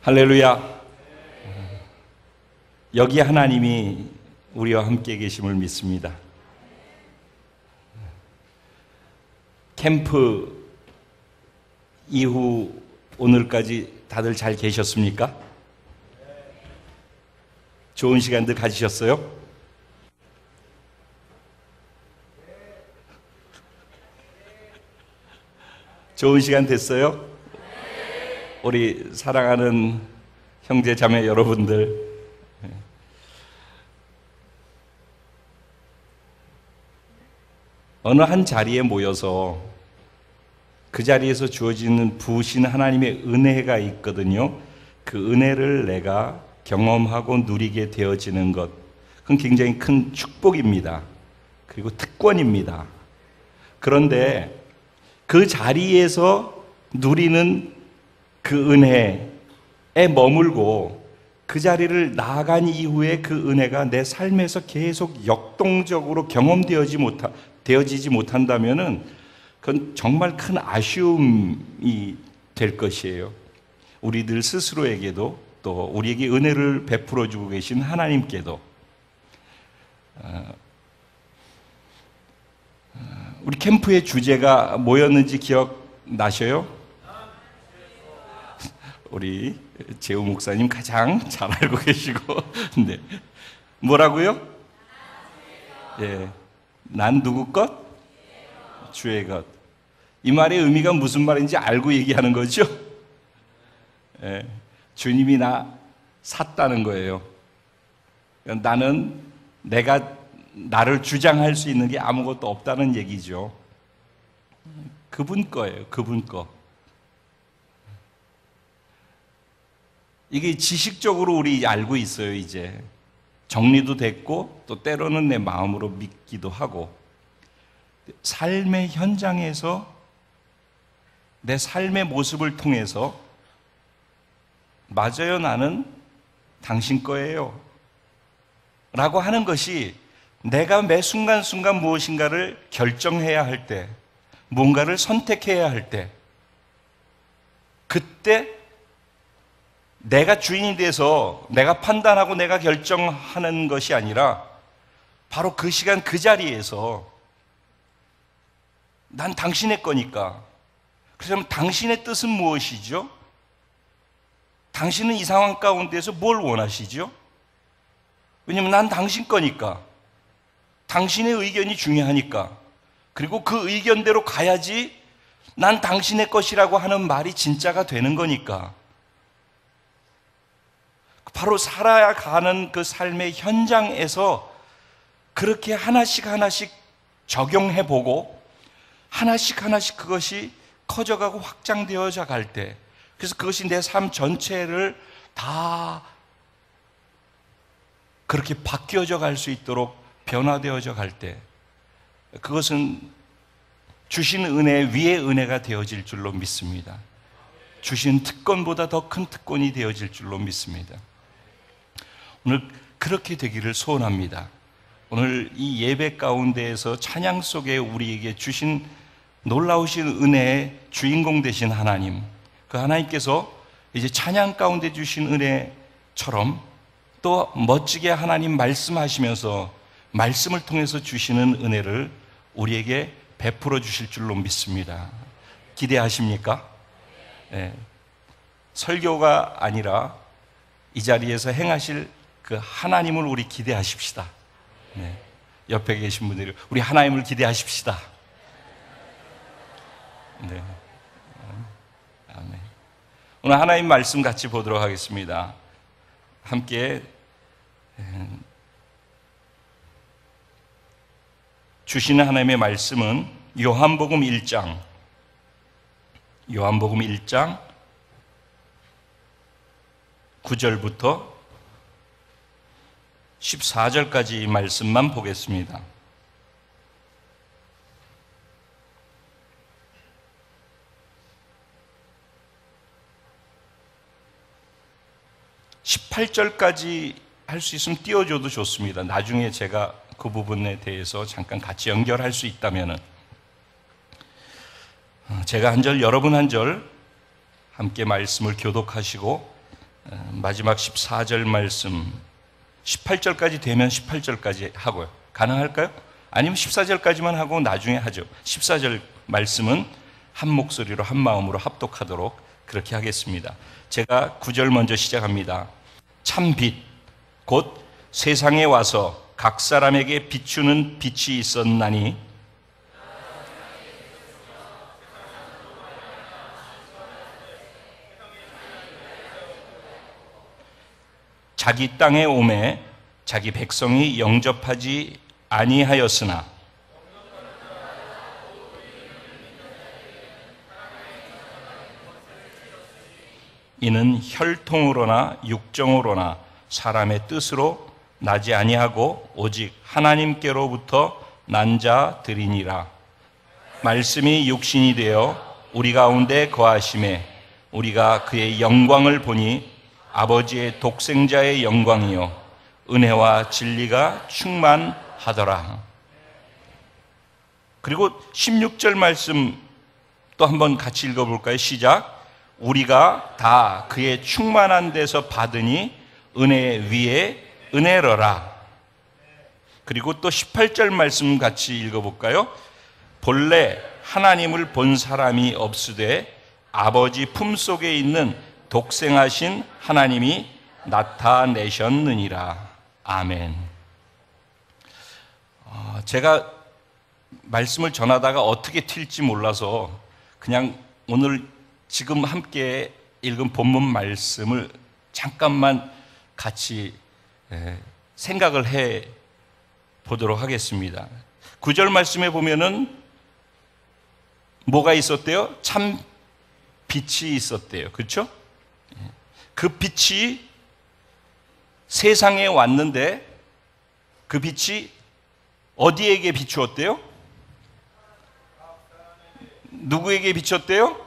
할렐루야. 여기 하나님이 우리와 함께 계심을 믿습니다. 캠프 이후 오늘까지 다들 잘 계셨습니까? 좋은 시간들 가지셨어요? 좋은 시간 됐어요? 우리 사랑하는 형제 자매 여러분들, 어느 한 자리에 모여서 그 자리에서 주어지는 부으신 하나님의 은혜가 있거든요. 그 은혜를 내가 경험하고 누리게 되어지는 것, 그건 굉장히 큰 축복입니다. 그리고 특권입니다. 그런데 그 자리에서 누리는 그 은혜에 머물고 그 자리를 나아간 이후에 그 은혜가 내 삶에서 계속 역동적으로 되어지지 못한다면은 그건 정말 큰 아쉬움이 될 것이에요. 우리들 스스로에게도 또 우리에게 은혜를 베풀어 주고 계신 하나님께도. 우리 캠프의 주제가 뭐였는지 기억나셔요? 우리 재우 목사님 가장 잘 알고 계시고, 네. 뭐라고요? 예, 난 누구 것? 주의 것. 이 말의 의미가 무슨 말인지 알고 얘기하는 거죠? 예, 주님이 나 샀다는 거예요. 나는 나를 주장할 수 있는 게 아무것도 없다는 얘기죠. 그분 거예요, 그분 거. 이게 지식적으로 우리 알고 있어요, 이제. 정리도 됐고, 또 때로는 내 마음으로 믿기도 하고. 삶의 현장에서 내 삶의 모습을 통해서 맞아요, 나는 당신 거예요 라고 하는 것이 내가 매 순간순간 무엇인가를 결정해야 할 때, 뭔가를 선택해야 할 때, 그때 내가 주인이 돼서 내가 판단하고 내가 결정하는 것이 아니라 바로 그 시간 그 자리에서 난 당신의 거니까. 그러면 당신의 뜻은 무엇이죠? 당신은 이 상황 가운데서 뭘 원하시죠? 왜냐하면 난 당신 거니까. 당신의 의견이 중요하니까. 그리고 그 의견대로 가야지 난 당신의 것이라고 하는 말이 진짜가 되는 거니까. 바로 살아가는 그 삶의 현장에서 그렇게 하나씩 적용해보고 하나씩 그것이 커져가고 확장되어져 갈 때, 그래서 그것이 내 삶 전체를 다 그렇게 바뀌어져 갈 수 있도록 변화되어져 갈 때, 그것은 주신 은혜 위에 은혜가 되어질 줄로 믿습니다. 주신 특권보다 더 큰 특권이 되어질 줄로 믿습니다. 오늘 그렇게 되기를 소원합니다. 오늘 이 예배 가운데에서 찬양 속에 우리에게 주신 놀라우신 은혜의 주인공 되신 하나님, 그 하나님께서 이제 찬양 가운데 주신 은혜처럼 또 멋지게 하나님 말씀하시면서 말씀을 통해서 주시는 은혜를 우리에게 베풀어 주실 줄로 믿습니다. 기대하십니까? 네. 설교가 아니라 이 자리에서 행하실 그 하나님을 우리 기대하십시다. 네. 옆에 계신 분들이 우리 하나님을 기대하십시다. 네. 아멘. 오늘 하나님 말씀 같이 보도록 하겠습니다. 함께 주시는 하나님의 말씀은 요한복음 1장 9절부터 14절까지 말씀만 보겠습니다. 18절까지 할 수 있으면 띄워줘도 좋습니다. 나중에 제가 그 부분에 대해서 잠깐 같이 연결할 수 있다면은, 제가 한 절, 여러분 한 절 함께 말씀을 교독하시고 마지막 14절 말씀, 18절까지 되면 18절까지 하고요. 가능할까요? 아니면 14절까지만 하고 나중에 하죠. 14절 말씀은 한 목소리로 한 마음으로 합독하도록 그렇게 하겠습니다. 제가 9절 먼저 시작합니다. 참 빛, 곧 세상에 와서 각 사람에게 비추는 빛이 있었나니 자기 땅에 오매 자기 백성이 영접하지 아니하였으나 이는 혈통으로나 육정으로나 사람의 뜻으로 나지 아니하고 오직 하나님께로부터 난 자들이니라. 말씀이 육신이 되어 우리 가운데 거하심에 우리가 그의 영광을 보니 아버지의 독생자의 영광이요 은혜와 진리가 충만하더라. 그리고 16절 말씀 또 한번 같이 읽어볼까요? 시작. 우리가 다 그의 충만한 데서 받으니 은혜 위에 은혜로라. 그리고 또 18절 말씀 같이 읽어볼까요? 본래 하나님을 본 사람이 없으되 아버지 품속에 있는 독생하신 하나님이 나타내셨느니라. 아멘. 제가 말씀을 전하다가 어떻게 튈지 몰라서 그냥 오늘 지금 함께 읽은 본문 말씀을 잠깐만 같이 생각을 해 보도록 하겠습니다. 9절 말씀에 보면은 뭐가 있었대요? 참 빛이 있었대요. 그렇죠? 그 빛이 세상에 왔는데 그 빛이 어디에게 비추었대요? 누구에게 비췄대요?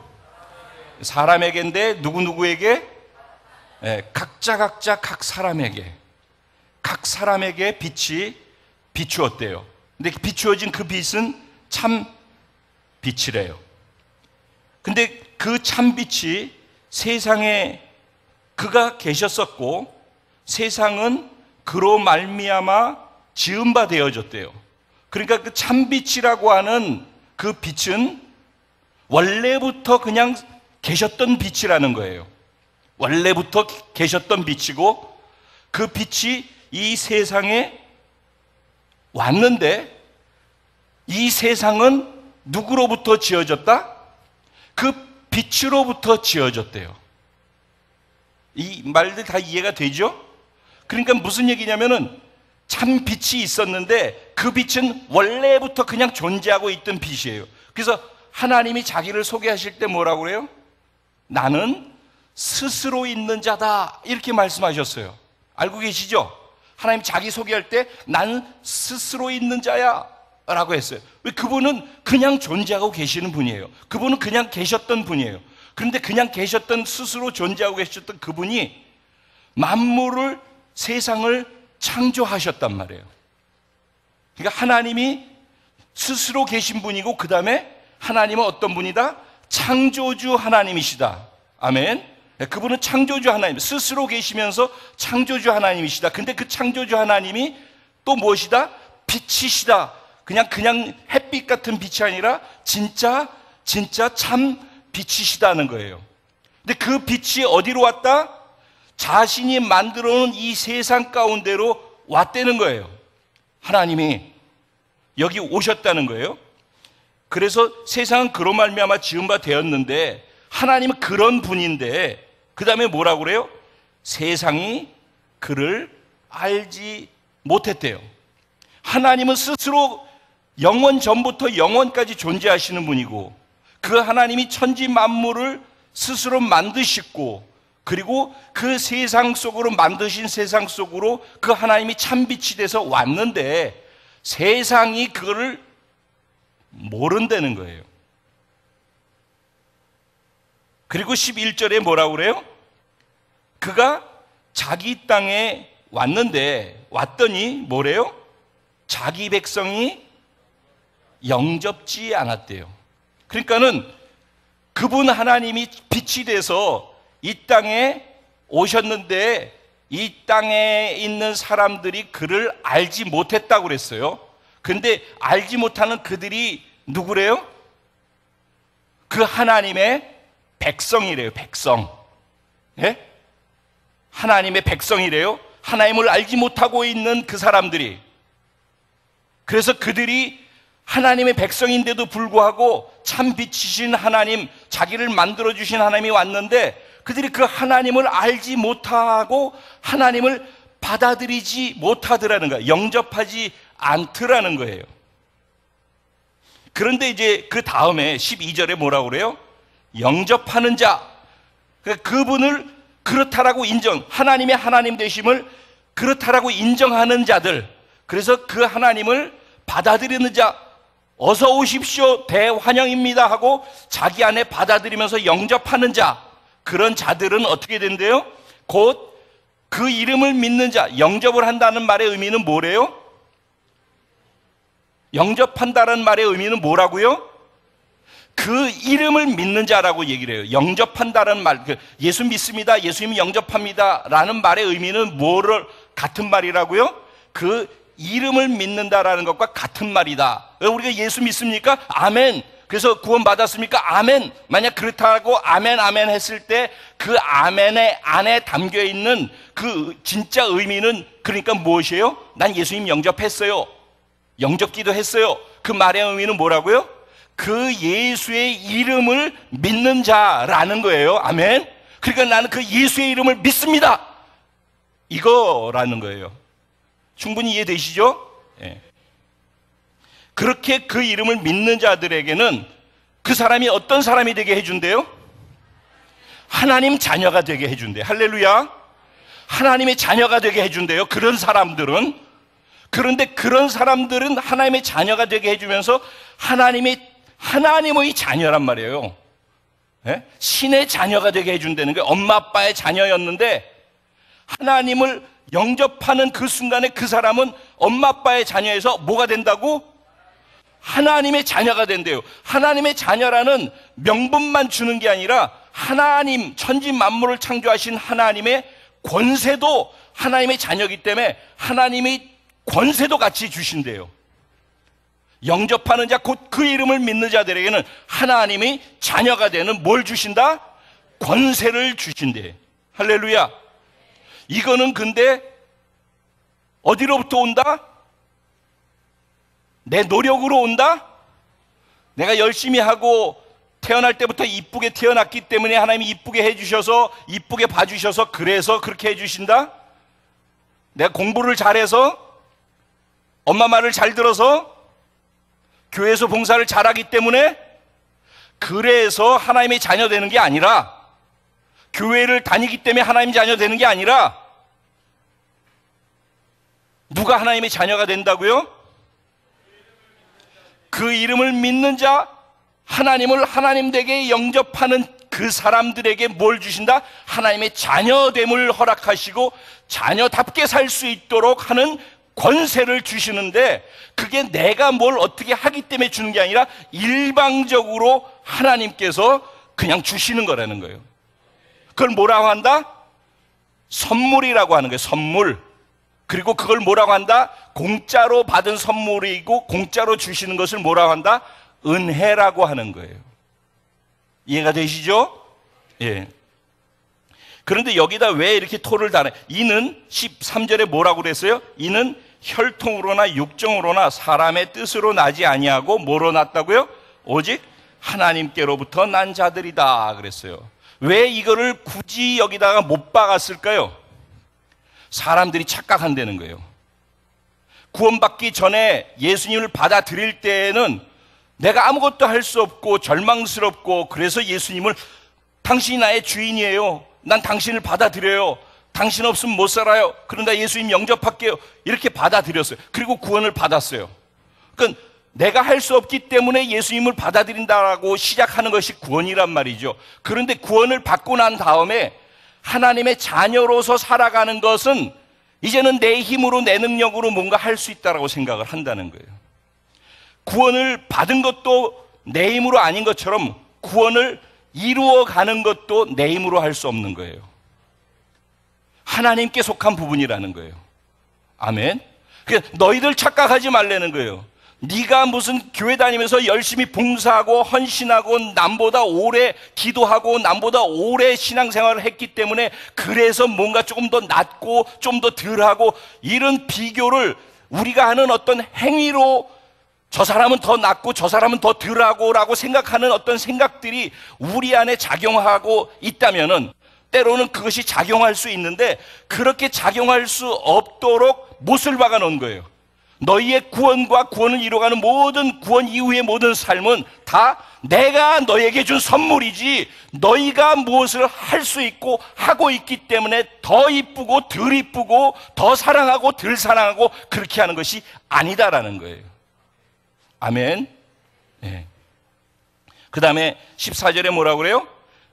사람에게인데 누구에게? 각자 각 사람에게 빛이 비추었대요. 근데 비추어진 그 빛은 참 빛이래요. 근데 그 참 빛이 세상에 그가 계셨었고 세상은 그로 말미암아 지은 바 되어졌대요. 그러니까 그 참빛이라고 하는 그 빛은 원래부터 그냥 계셨던 빛이라는 거예요. 원래부터 계셨던 빛이고 그 빛이 이 세상에 왔는데 이 세상은 누구로부터 지어졌다? 그 빛으로부터 지어졌대요. 이 말들 다 이해가 되죠? 그러니까 무슨 얘기냐면은 참 빛이 있었는데 그 빛은 원래부터 그냥 존재하고 있던 빛이에요. 그래서 하나님이 자기를 소개하실 때 뭐라고 그래요? 나는 스스로 있는 자다 이렇게 말씀하셨어요. 알고 계시죠? 하나님 자기 소개할 때 나는 스스로 있는 자야 라고 했어요. 왜? 그분은 그냥 존재하고 계시는 분이에요. 그분은 그냥 계셨던 분이에요. 그런데 그냥 계셨던 스스로 존재하고 계셨던 그분이 만물을 세상을 창조하셨단 말이에요. 그러니까 하나님이 스스로 계신 분이고 그 다음에 하나님은 어떤 분이다? 창조주 하나님이시다. 아멘. 그분은 창조주 하나님, 스스로 계시면서 창조주 하나님이시다. 근데 그 창조주 하나님이 또 무엇이다? 빛이시다. 그냥 햇빛 같은 빛이 아니라 진짜 참 빛이시다는 거예요. 근데 그 빛이 어디로 왔다? 자신이 만들어 놓은 이 세상 가운데로 왔다는 거예요. 하나님이 여기 오셨다는 거예요. 그래서 세상은 그로 말미암아 지은 바 되었는데 하나님은 그런 분인데 그 다음에 뭐라고 그래요? 세상이 그를 알지 못했대요. 하나님은 스스로 영원 전부터 영원까지 존재하시는 분이고 그 하나님이 천지 만물을 스스로 만드시고 그리고 그 세상 속으로 만드신 세상 속으로 그 하나님이 참빛이 돼서 왔는데 세상이 그거를 모른다는 거예요. 그리고 11절에 뭐라고 그래요? 그가 자기 땅에 왔더니 뭐래요? 자기 백성이 영접지 않았대요. 그러니까는 그분 하나님이 빛이 돼서 이 땅에 오셨는데 이 땅에 있는 사람들이 그를 알지 못했다고 그랬어요. 근데 알지 못하는 그들이 누구래요? 그 하나님의 백성이래요. 백성. 예? 하나님의 백성이래요. 하나님을 알지 못하고 있는 그 사람들이. 그래서 그들이 하나님의 백성인데도 불구하고 참 빛이신 하나님, 자기를 만들어주신 하나님이 왔는데 그들이 그 하나님을 알지 못하고 하나님을 받아들이지 못하더라는 거예요. 영접하지 않더라는 거예요. 그런데 이제 그 다음에 12절에 뭐라고 그래요? 영접하는 자, 그분을 그렇다라고 하나님의 하나님 되심을 그렇다라고 인정하는 자들, 그래서 그 하나님을 받아들이는 자, 어서 오십시오, 대환영입니다 하고 자기 안에 받아들이면서 영접하는 자, 그런 자들은 어떻게 된대요? 곧 그 이름을 믿는 자, 영접을 한다는 말의 의미는 뭐래요? 영접한다는 말의 의미는 뭐라고요? 그 이름을 믿는 자라고 얘기를 해요. 영접한다는 말, 예수 믿습니다, 예수님 영접합니다 라는 말의 의미는 뭐를 같은 말이라고요? 그 이름을 믿는다라는 것과 같은 말이다. 우리가 예수 믿습니까? 아멘. 그래서 구원 받았습니까? 아멘. 만약 그렇다고 아멘 아멘 했을 때 그 아멘의 안에 담겨 있는 그 진짜 의미는 그러니까 무엇이에요? 난 예수님 영접했어요, 영접기도 했어요. 그 말의 의미는 뭐라고요? 그 예수의 이름을 믿는 자라는 거예요. 아멘. 그러니까 나는 그 예수의 이름을 믿습니다, 이거라는 거예요. 충분히 이해되시죠? 예. 그렇게 그 이름을 믿는 자들에게는 그 사람이 어떤 사람이 되게 해준대요? 하나님 자녀가 되게 해준대요. 할렐루야. 하나님의 자녀가 되게 해준대요, 그런 사람들은. 그런데 그런 사람들은 하나님의 자녀가 되게 해주면서 하나님의 자녀란 말이에요. 예? 신의 자녀가 되게 해준다는 거예요. 엄마 아빠의 자녀였는데 하나님을 영접하는 그 순간에 그 사람은 엄마 아빠의 자녀에서 뭐가 된다고? 하나님의 자녀가 된대요. 하나님의 자녀라는 명분만 주는 게 아니라 하나님, 천지 만물을 창조하신 하나님의 권세도 하나님의 자녀이기 때문에 하나님이 권세도 같이 주신대요. 영접하는 자, 곧 그 이름을 믿는 자들에게는 하나님이 자녀가 되는 뭘 주신다? 권세를 주신대. 할렐루야. 이거는 근데 어디로부터 온다? 내 노력으로 온다? 내가 열심히 하고 태어날 때부터 이쁘게 태어났기 때문에 하나님이 이쁘게 해주셔서, 이쁘게 봐주셔서 그래서 그렇게 해주신다? 내가 공부를 잘해서, 엄마 말을 잘 들어서, 교회에서 봉사를 잘하기 때문에 그래서 하나님의 자녀 되는 게 아니라, 교회를 다니기 때문에 하나님의 자녀 되는 게 아니라, 누가 하나님의 자녀가 된다고요? 그 이름을 믿는 자, 하나님을 하나님 되게 영접하는 그 사람들에게 뭘 주신다? 하나님의 자녀됨을 허락하시고 자녀답게 살 수 있도록 하는 권세를 주시는데, 그게 내가 뭘 어떻게 하기 때문에 주는 게 아니라 일방적으로 하나님께서 그냥 주시는 거라는 거예요. 그걸 뭐라고 한다? 선물이라고 하는 거예요. 선물. 그리고 그걸 뭐라고 한다? 공짜로 받은 선물이고 공짜로 주시는 것을 뭐라고 한다? 은혜라고 하는 거예요. 이해가 되시죠? 예. 그런데 여기다 왜 이렇게 토를 다네? 이는 13절에 뭐라고 그랬어요? 이는 혈통으로나 육정으로나 사람의 뜻으로 나지 아니하고 뭐로 났다고요? 오직 하나님께로부터 난 자들이다 그랬어요. 왜 이거를 굳이 여기다가 못 박았을까요? 사람들이 착각한다는 거예요. 구원받기 전에 예수님을 받아들일 때에는 내가 아무것도 할 수 없고 절망스럽고, 그래서 예수님을 당신이 나의 주인이에요, 난 당신을 받아들여요, 당신 없으면 못 살아요, 그런데 예수님 영접할게요, 이렇게 받아들였어요. 그리고 구원을 받았어요. 그러니까 내가 할 수 없기 때문에 예수님을 받아들인다라고 시작하는 것이 구원이란 말이죠. 그런데 구원을 받고 난 다음에 하나님의 자녀로서 살아가는 것은 이제는 내 힘으로, 내 능력으로 뭔가 할 수 있다라고 생각을 한다는 거예요. 구원을 받은 것도 내 힘으로 아닌 것처럼 구원을 이루어가는 것도 내 힘으로 할 수 없는 거예요. 하나님께 속한 부분이라는 거예요. 아멘. 너희들 착각하지 말라는 거예요. 네가 무슨 교회 다니면서 열심히 봉사하고 헌신하고 남보다 오래 기도하고 남보다 오래 신앙생활을 했기 때문에 그래서 뭔가 조금 더 낫고 좀 더 덜하고, 이런 비교를 우리가 하는 어떤 행위로 저 사람은 더 낫고 저 사람은 더 덜하고 라고 생각하는 어떤 생각들이 우리 안에 작용하고 있다면은 때로는 그것이 작용할 수 있는데, 그렇게 작용할 수 없도록 못을 박아 놓은 거예요. 너희의 구원과 구원을 이루어가는 모든 구원 이후의 모든 삶은 다 내가 너에게 준 선물이지, 너희가 무엇을 할 수 있고 하고 있기 때문에 더 이쁘고 덜 이쁘고 더 사랑하고 덜 사랑하고 그렇게 하는 것이 아니다라는 거예요. 아멘. 네. 그 다음에 14절에 뭐라고 그래요?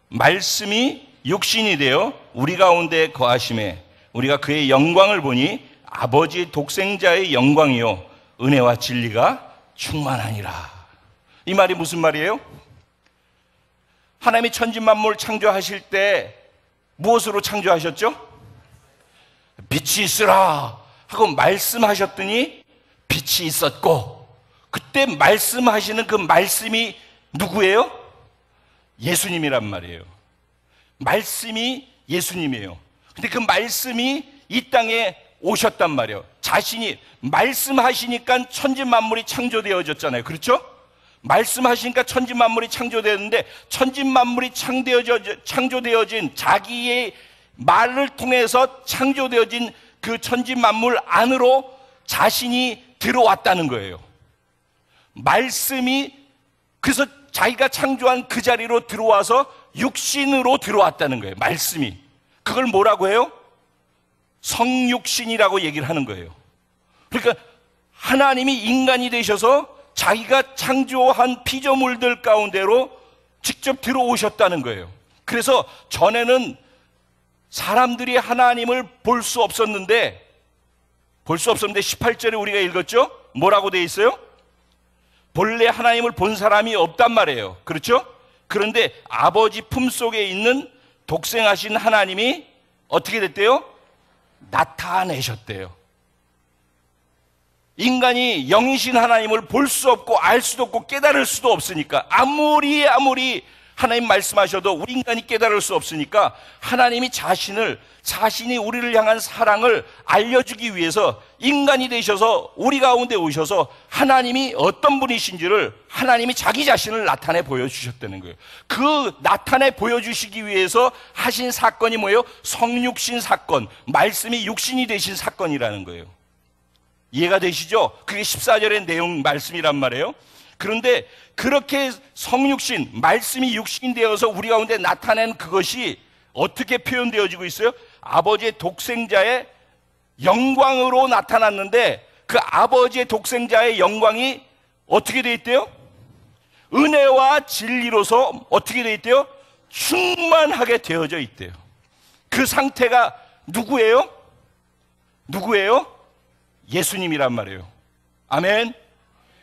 말씀이 육신이 되어 우리 가운데 거하심에 우리가 그의 영광을 보니 아버지 독생자의 영광이요 은혜와 진리가 충만하니라. 이 말이 무슨 말이에요? 하나님이 천지만물 창조하실 때 무엇으로 창조하셨죠? 빛이 있으라 하고 말씀하셨더니 빛이 있었고, 그때 말씀하시는 그 말씀이 누구예요? 예수님이란 말이에요. 말씀이 예수님이에요. 근데 그 말씀이 이 땅에 오셨단 말이에요. 자신이 말씀하시니까 천지만물이 창조되어졌잖아요. 그렇죠? 말씀하시니까 천지만물이 창조되었는데, 천지만물이 창조되어진 자기의 말을 통해서 창조되어진 그 천지만물 안으로 자신이 들어왔다는 거예요. 말씀이 그래서 자기가 창조한 그 자리로 들어와서 육신으로 들어왔다는 거예요. 말씀이. 그걸 뭐라고 해요? 성육신이라고 얘기를 하는 거예요. 그러니까 하나님이 인간이 되셔서 자기가 창조한 피조물들 가운데로 직접 들어오셨다는 거예요. 그래서 전에는 사람들이 하나님을 볼 수 없었는데 18절에 우리가 읽었죠? 뭐라고 돼 있어요? 본래 하나님을 본 사람이 없단 말이에요. 그렇죠? 그런데 아버지 품속에 있는 독생하신 하나님이 어떻게 됐대요? 나타내셨대요. 인간이 영이신 하나님을 볼 수 없고 알 수도 없고 깨달을 수도 없으니까, 아무리 하나님 말씀하셔도 우리 인간이 깨달을 수 없으니까 하나님이 자신이 우리를 향한 사랑을 알려주기 위해서 인간이 되셔서 우리 가운데 오셔서 하나님이 어떤 분이신지를 하나님이 자기 자신을 나타내 보여주셨다는 거예요. 그 나타내 보여주시기 위해서 하신 사건이 뭐예요? 성육신 사건, 말씀이 육신이 되신 사건이라는 거예요. 이해가 되시죠? 그게 14절의 내용 말씀이란 말이에요. 그런데 그렇게 성육신, 말씀이 육신이 되어서 우리 가운데 나타낸 그것이 어떻게 표현되어지고 있어요? 아버지의 독생자의 영광으로 나타났는데, 그 아버지의 독생자의 영광이 어떻게 되어 있대요? 은혜와 진리로서 어떻게 되어 있대요? 충만하게 되어져 있대요. 그 상태가 누구예요? 예수님이란 말이에요. 아멘.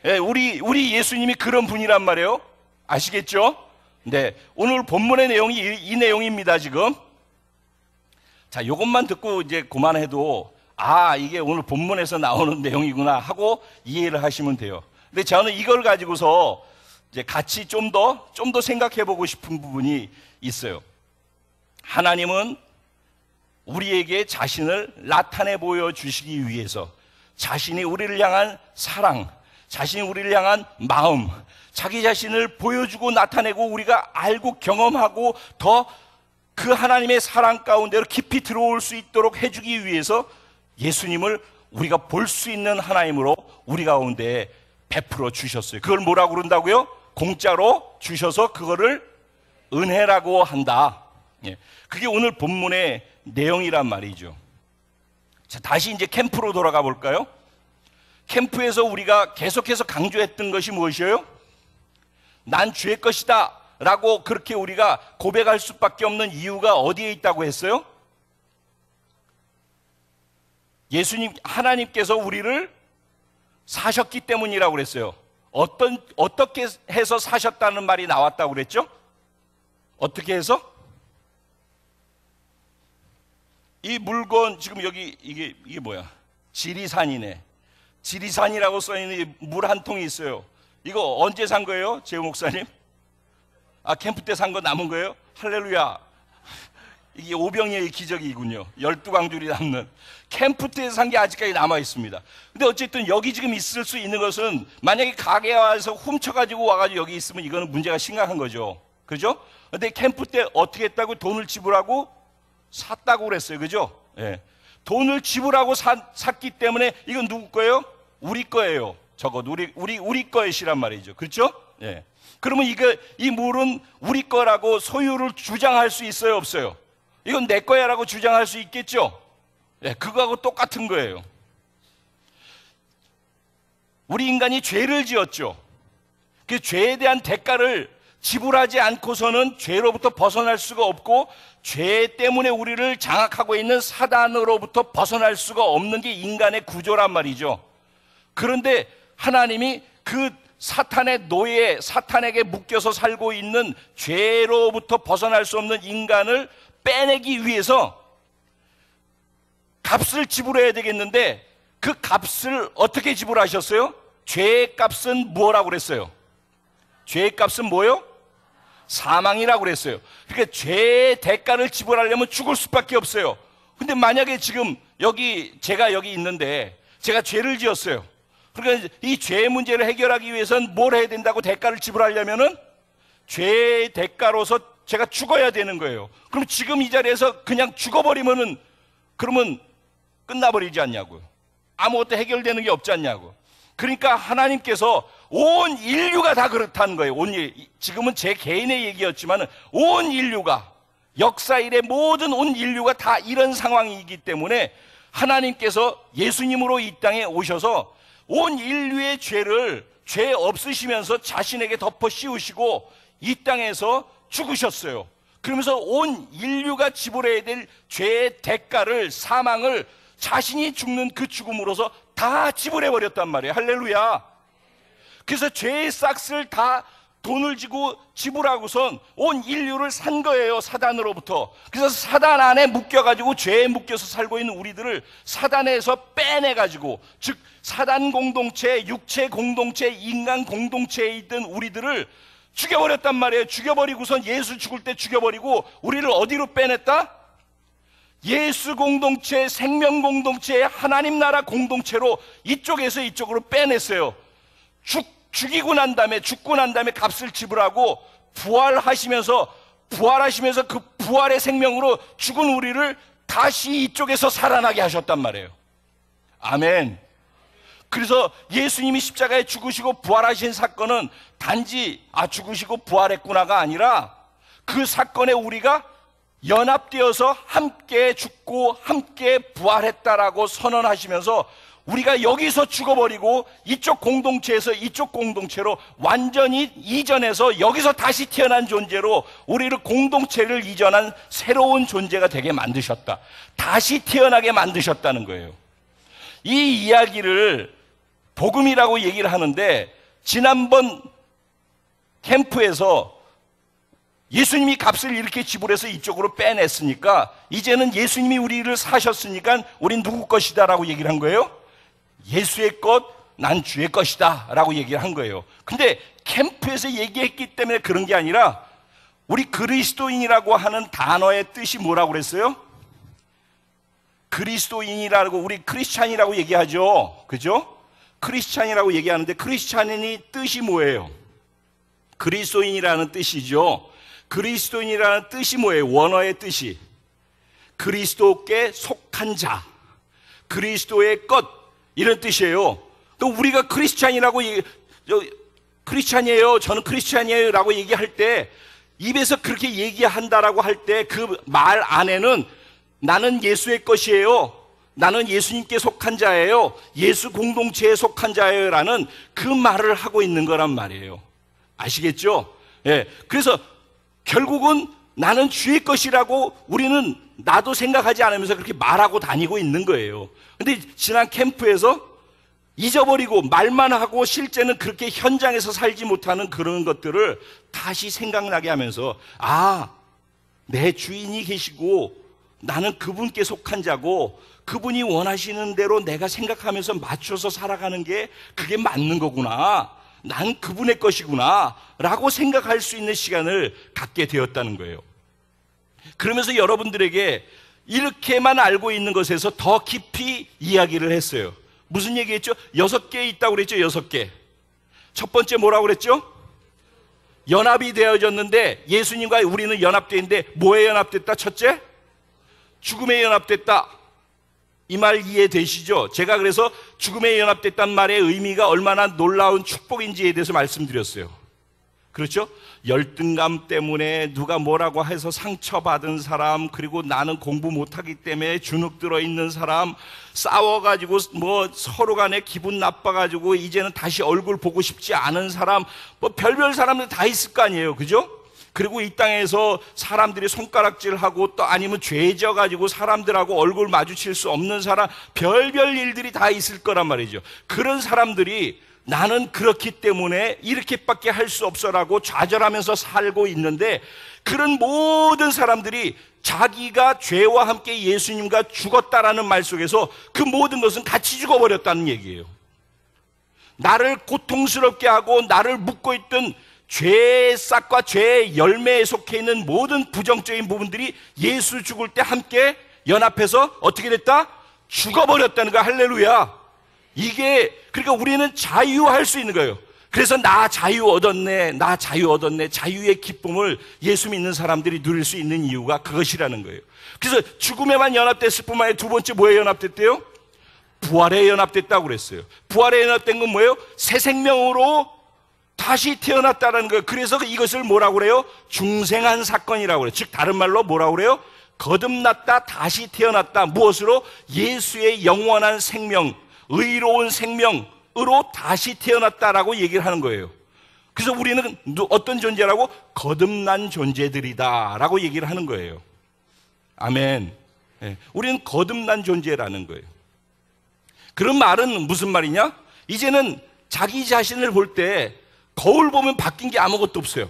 예, 우리 예수님이 그런 분이란 말이에요. 아시겠죠? 네, 오늘 본문의 내용이 이 내용입니다. 지금 자, 이것만 듣고 이제 그만해도 이게 오늘 본문에서 나오는 내용이구나 하고 이해를 하시면 돼요. 근데 저는 이걸 가지고서 이제 같이 좀 더 생각해 보고 싶은 부분이 있어요. 하나님은 우리에게 자신을 나타내 보여주시기 위해서 자신이 우리를 향한 사랑, 자신이 우리를 향한 마음, 자기 자신을 보여주고 나타내고 우리가 알고 경험하고 더 그 하나님의 사랑 가운데로 깊이 들어올 수 있도록 해주기 위해서 예수님을 우리가 볼 수 있는 하나님으로 우리 가운데 베풀어 주셨어요. 그걸 뭐라고 그런다고요? 공짜로 주셔서 그거를 은혜라고 한다. 그게 오늘 본문의 내용이란 말이죠. 자, 다시 이제 캠프로 돌아가 볼까요? 캠프에서 우리가 계속해서 강조했던 것이 무엇이에요? 난 주의 것이다 라고 그렇게 우리가 고백할 수밖에 없는 이유가 어디에 있다고 했어요? 예수님, 하나님께서 우리를 사셨기 때문이라고 그랬어요. 어떻게 해서 사셨다는 말이 나왔다고 그랬죠? 어떻게 해서? 이 물건 지금 여기 이게 뭐야? 지리산이네. 지리산이라고 써있는 물 한 통이 있어요. 이거 언제 산 거예요, 제 목사님? 아, 캠프 때 산 거 남은 거예요? 할렐루야. 이게 오병이의 기적이군요. 12광줄이 남는. 캠프 때 산 게 아직까지 남아 있습니다. 근데 어쨌든 여기 지금 있을 수 있는 것은, 만약에 가게에 와서 훔쳐가지고 와가지고 여기 있으면 이거는 문제가 심각한 거죠. 그죠? 근데 캠프 때 어떻게 했다고? 돈을 지불하고 샀다고 그랬어요. 그죠? 예. 돈을 지불하고 샀기 때문에 이건 누구 거예요? 우리 거예요. 적어도 우리 것이란 말이죠. 그렇죠? 예. 그러면 이 물은 우리 거라고 소유를 주장할 수 있어요, 없어요? 이건 내 거야라고 주장할 수 있겠죠? 예, 그거하고 똑같은 거예요. 우리 인간이 죄를 지었죠. 그 죄에 대한 대가를 지불하지 않고서는 죄로부터 벗어날 수가 없고, 죄 때문에 우리를 장악하고 있는 사단으로부터 벗어날 수가 없는 게 인간의 구조란 말이죠. 그런데 하나님이 그 사탄의 노예, 사탄에게 묶여서 살고 있는 죄로부터 벗어날 수 없는 인간을 빼내기 위해서 값을 지불해야 되겠는데, 그 값을 어떻게 지불하셨어요? 죄의 값은 뭐라고 그랬어요? 죄의 값은 뭐요? 사망이라고 그랬어요. 그러니까 죄의 대가를 지불하려면 죽을 수밖에 없어요. 근데 만약에 지금 제가 여기 있는데 제가 죄를 지었어요. 그러니까 이 죄의 문제를 해결하기 위해서는 뭘 해야 된다고? 대가를 지불하려면은 죄의 대가로서 제가 죽어야 되는 거예요. 그럼 지금 이 자리에서 그냥 죽어버리면은, 그러면 끝나버리지 않냐고요. 아무것도 해결되는 게 없지 않냐고. 그러니까 하나님께서 온 인류가 다 그렇다는 거예요. 지금은 제 개인의 얘기였지만 온 인류가, 역사 이래 모든 온 인류가 다 이런 상황이기 때문에 하나님께서 예수님으로 이 땅에 오셔서 온 인류의 죄 없으시면서 자신에게 덮어 씌우시고 이 땅에서 죽으셨어요. 그러면서 온 인류가 지불해야 될 죄의 대가를, 사망을 자신이 죽는 그 죽음으로서 다 지불해버렸단 말이에요. 할렐루야. 그래서 죄의 싹스를 다 돈을 지고 지불하고선 온 인류를 산 거예요, 사단으로부터. 그래서 사단 안에 묶여가지고 죄에 묶여서 살고 있는 우리들을 사단에서 빼내가지고, 즉 사단 공동체, 육체 공동체, 인간 공동체에 있던 우리들을 죽여버렸단 말이에요. 죽여버리고선 예수 죽을 때 죽여버리고 우리를 어디로 빼냈다? 예수 공동체, 생명 공동체, 하나님 나라 공동체로 이쪽에서 이쪽으로 빼냈어요. 죽고 난 다음에 값을 지불하고 부활하시면서 그 부활의 생명으로 죽은 우리를 다시 이쪽에서 살아나게 하셨단 말이에요. 아멘. 그래서 예수님이 십자가에 죽으시고 부활하신 사건은 단지 죽으시고 부활했구나가 아니라, 그 사건에 우리가 연합되어서 함께 죽고 함께 부활했다라고 선언하시면서 우리가 여기서 죽어버리고 이쪽 공동체에서 이쪽 공동체로 완전히 이전해서 여기서 다시 태어난 존재로 우리를 공동체를 이전한 새로운 존재가 되게 만드셨다. 다시 태어나게 만드셨다는 거예요. 이 이야기를 복음이라고 얘기를 하는데, 지난번 캠프에서 예수님이 값을 이렇게 지불해서 이쪽으로 빼냈으니까 이제는 예수님이 우리를 사셨으니까 우린 누구 것이다 라고 얘기를 한 거예요? 예수의 것, 난 주의 것이다 라고 얘기를 한 거예요. 근데 캠프에서 얘기했기 때문에 그런 게 아니라, 우리 그리스도인이라고 하는 단어의 뜻이 뭐라고 그랬어요? 그리스도인이라고, 우리 크리스찬이라고 얘기하죠. 그죠? 크리스찬이라고 얘기하는데 크리스찬이 뜻이 뭐예요? 그리스도인이라는 뜻이죠. 그리스도인이라는 뜻이 뭐예요? 원어의 뜻이 그리스도께 속한 자, 그리스도의 것, 이런 뜻이에요. 또 우리가 크리스찬이라고 크리스찬이에요, 저는 크리스찬이에요 라고 얘기할 때, 입에서 그렇게 얘기한다라고 할 때 그 말 안에는 나는 예수의 것이에요, 나는 예수님께 속한 자예요, 예수 공동체에 속한 자예요 라는 그 말을 하고 있는 거란 말이에요. 아시겠죠? 예. 그래서 결국은 나는 주의 것이라고 우리는 나도 생각하지 않으면서 그렇게 말하고 다니고 있는 거예요. 근데 지난 캠프에서 잊어버리고 말만 하고 실제는 그렇게 현장에서 살지 못하는 그런 것들을 다시 생각나게 하면서, 내 주인이 계시고 나는 그분께 속한 자고 그분이 원하시는 대로 내가 생각하면서 맞춰서 살아가는 게 그게 맞는 거구나. 난 그분의 것이구나 라고 생각할 수 있는 시간을 갖게 되었다는 거예요. 그러면서 여러분들에게 이렇게만 알고 있는 것에서 더 깊이 이야기를 했어요. 무슨 얘기했죠? 6개 있다고 그랬죠. 6개. 첫 번째 뭐라고 그랬죠? 연합이 되어졌는데, 예수님과 우리는 연합되어 있는데 뭐에 연합됐다? 첫째, 죽음에 연합됐다. 이 말 이해되시죠? 제가 그래서 죽음에 연합됐다는 말의 의미가 얼마나 놀라운 축복인지에 대해서 말씀드렸어요. 그렇죠? 열등감 때문에 누가 뭐라고 해서 상처받은 사람, 그리고 나는 공부 못하기 때문에 주눅 들어있는 사람, 싸워가지고 뭐 서로 간에 기분 나빠가지고 이제는 다시 얼굴 보고 싶지 않은 사람, 뭐 별별 사람들 다 있을 거 아니에요. 그죠? 그리고 이 땅에서 사람들이 손가락질하고 또 아니면 죄 져가지고 사람들하고 얼굴 마주칠 수 없는 사람, 별별 일들이 다 있을 거란 말이죠. 그런 사람들이 나는 그렇기 때문에 이렇게밖에 할 수 없어라고 좌절하면서 살고 있는데, 그런 모든 사람들이 자기가 죄와 함께 예수님과 죽었다라는 말 속에서 그 모든 것은 같이 죽어버렸다는 얘기예요. 나를 고통스럽게 하고 나를 묶고 있던 죄의 싹과 죄의 열매에 속해 있는 모든 부정적인 부분들이 예수 죽을 때 함께 연합해서 어떻게 됐다? 죽어버렸다는 거야. 할렐루야. 이게, 그러니까 우리는 자유할 수 있는 거예요. 그래서 나 자유 얻었네, 나 자유 얻었네. 자유의 기쁨을 예수 믿는 사람들이 누릴 수 있는 이유가 그것이라는 거예요. 그래서 죽음에만 연합됐을 뿐만 아니라 두 번째 뭐에 연합됐대요? 부활에 연합됐다고 그랬어요. 부활에 연합된 건 뭐예요? 새 생명으로 다시 태어났다는 거예요. 그래서 이것을 뭐라고 그래요? 중생한 사건이라고 그래요. 즉 다른 말로 뭐라고 그래요? 거듭났다, 다시 태어났다. 무엇으로? 예수의 영원한 생명, 의로운 생명으로 다시 태어났다라고 얘기를 하는 거예요. 그래서 우리는 어떤 존재라고? 거듭난 존재들이다 라고 얘기를 하는 거예요. 아멘. 네. 우리는 거듭난 존재라는 거예요. 그런 말은 무슨 말이냐? 이제는 자기 자신을 볼 때 거울 보면 바뀐 게 아무것도 없어요.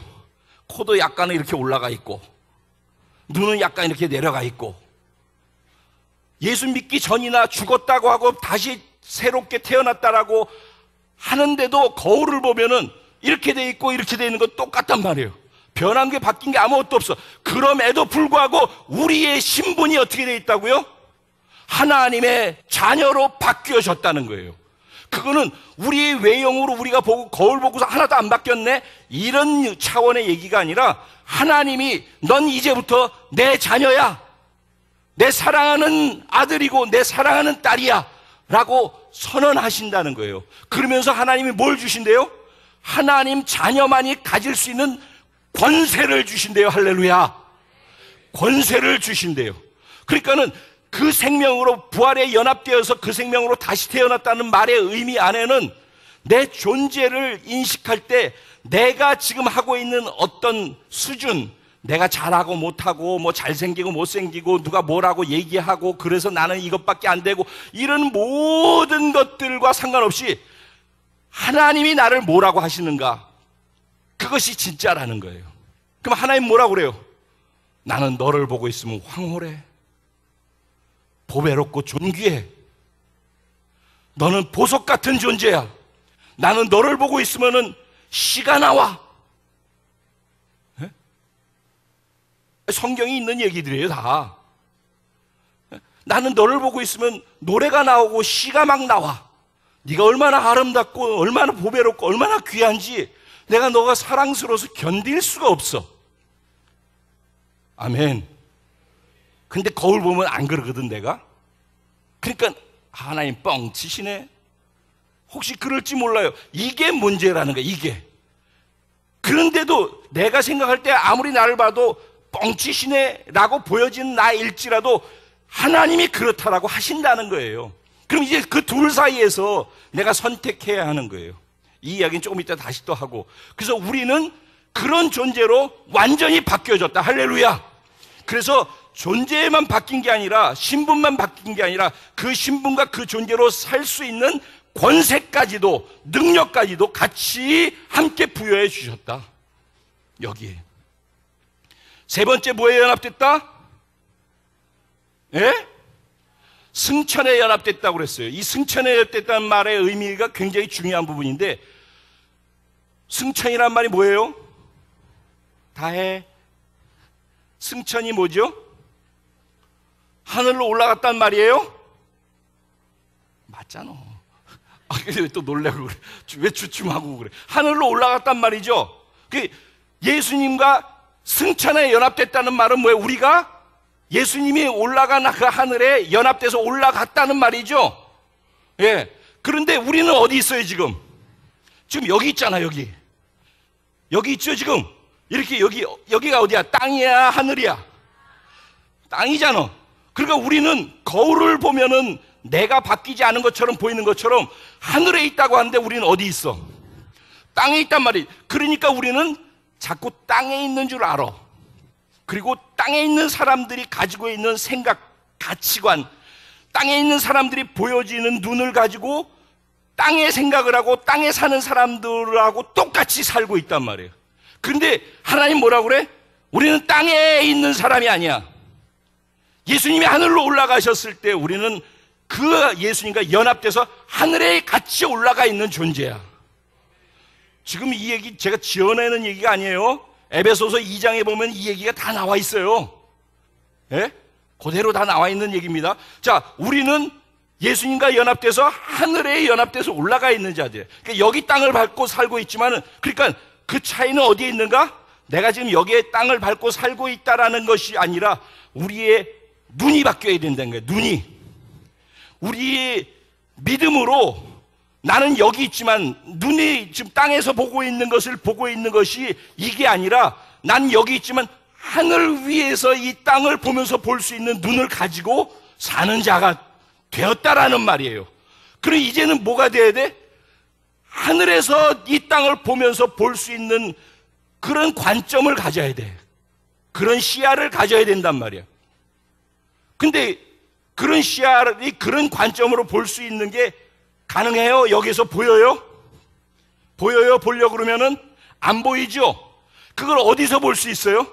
코도 약간 이렇게 올라가 있고, 눈은 약간 이렇게 내려가 있고, 예수 믿기 전이나 죽었다고 하고 다시 새롭게 태어났다라고 하는데도 거울을 보면은 이렇게 돼 있고 이렇게 돼 있는 건 똑같단 말이에요. 변한 게 바뀐 게 아무것도 없어. 그럼에도 불구하고 우리의 신분이 어떻게 돼 있다고요? 하나님의 자녀로 바뀌어졌다는 거예요. 그거는 우리의 외형으로 우리가 보고 거울 보고서 하나도 안 바뀌었네, 이런 차원의 얘기가 아니라 하나님이 넌 이제부터 내 자녀야, 내 사랑하는 아들이고 내 사랑하는 딸이야 라고 선언하신다는 거예요. 그러면서 하나님이 뭘 주신대요? 하나님 자녀만이 가질 수 있는 권세를 주신대요. 할렐루야. 권세를 주신대요. 그러니까는 그 생명으로 부활에 연합되어서 그 생명으로 다시 태어났다는 말의 의미 안에는 내 존재를 인식할 때 내가 지금 하고 있는 어떤 수준, 내가 잘하고 못하고 뭐 잘생기고 못생기고 누가 뭐라고 얘기하고 그래서 나는 이것밖에 안 되고 이런 모든 것들과 상관없이 하나님이 나를 뭐라고 하시는가, 그것이 진짜라는 거예요. 그럼 하나님 뭐라고 그래요? 나는 너를 보고 있으면 황홀해, 보배롭고 존귀해. 너는 보석 같은 존재야. 나는 너를 보고 있으면 씨가 나와. 네? 성경이 있는 얘기들이에요 다. 나는 너를 보고 있으면 노래가 나오고 씨가 막 나와. 네가 얼마나 아름답고 얼마나 보배롭고 얼마나 귀한지 내가 너가 사랑스러워서 견딜 수가 없어. 아멘. 근데 거울 보면 안 그러거든 내가. 그러니까 하나님 뻥치시네. 혹시 그럴지 몰라요. 이게 문제라는 거야. 이게. 그런데도 내가 생각할 때 아무리 나를 봐도 뻥치시네 라고 보여지는 나일지라도 하나님이 그렇다라고 하신다는 거예요. 그럼 이제 그 둘 사이에서 내가 선택해야 하는 거예요. 이 이야기는 조금 이따 다시 또 하고. 그래서 우리는 그런 존재로 완전히 바뀌어졌다. 할렐루야. 그래서 존재만 바뀐 게 아니라, 신분만 바뀐 게 아니라 그 신분과 그 존재로 살 수 있는 권세까지도, 능력까지도 같이 함께 부여해 주셨다. 여기에. 세 번째 뭐에 연합됐다? 예? 승천에 연합됐다고 그랬어요. 이 승천에 연합됐다는 말의 의미가 굉장히 중요한 부분인데, 승천이란 말이 뭐예요? 다해. 승천이 뭐죠? 하늘로 올라갔단 말이에요? 맞잖아. 왜 또 놀래고 그래? 왜 주춤하고 그래? 하늘로 올라갔단 말이죠. 예수님과 승천에 연합됐다는 말은 뭐예요? 우리가 예수님이 올라간 그 하늘에 연합돼서 올라갔다는 말이죠. 예. 그런데 우리는 어디 있어요, 지금? 지금 여기 있잖아, 여기. 여기 있죠, 지금? 이렇게 여기가 어디야? 땅이야, 하늘이야? 땅이잖아. 그러니까 우리는 거울을 보면은 내가 바뀌지 않은 것처럼 보이는 것처럼 하늘에 있다고 하는데 우리는 어디 있어? 땅에 있단 말이에요. 그러니까 우리는 자꾸 땅에 있는 줄 알아. 그리고 땅에 있는 사람들이 가지고 있는 생각, 가치관, 땅에 있는 사람들이 보여지는 눈을 가지고 땅의 생각을 하고 땅에 사는 사람들하고 똑같이 살고 있단 말이에요. 그런데 하나님 뭐라고 그래? 우리는 땅에 있는 사람이 아니야. 예수님이 하늘로 올라가셨을 때 우리는 그 예수님과 연합돼서 하늘에 같이 올라가 있는 존재야. 지금 이 얘기 제가 지어내는 얘기가 아니에요. 에베소서 2장에 보면 이 얘기가 다 나와 있어요. 예? 그대로 다 나와 있는 얘기입니다. 자, 우리는 예수님과 연합돼서 하늘에 연합돼서 올라가 있는 자들. 그러니까 여기 땅을 밟고 살고 있지만은, 그러니까 그 차이는 어디에 있는가? 내가 지금 여기에 땅을 밟고 살고 있다라는 것이 아니라 우리의 눈이 바뀌어야 된다는 거예요. 눈이. 우리의 믿음으로 나는 여기 있지만 눈이 지금 땅에서 보고 있는 것을 보고 있는 것이 이게 아니라 난 여기 있지만 하늘 위에서 이 땅을 보면서 볼 수 있는 눈을 가지고 사는 자가 되었다라는 말이에요. 그럼 이제는 뭐가 돼야 돼? 하늘에서 이 땅을 보면서 볼 수 있는 그런 관점을 가져야 돼. 그런 시야를 가져야 된단 말이야. 근데 그런 시야를, 그런 관점으로 볼 수 있는 게 가능해요? 여기서 보여요? 보여요? 보려고 그러면은 안 보이죠? 그걸 어디서 볼 수 있어요?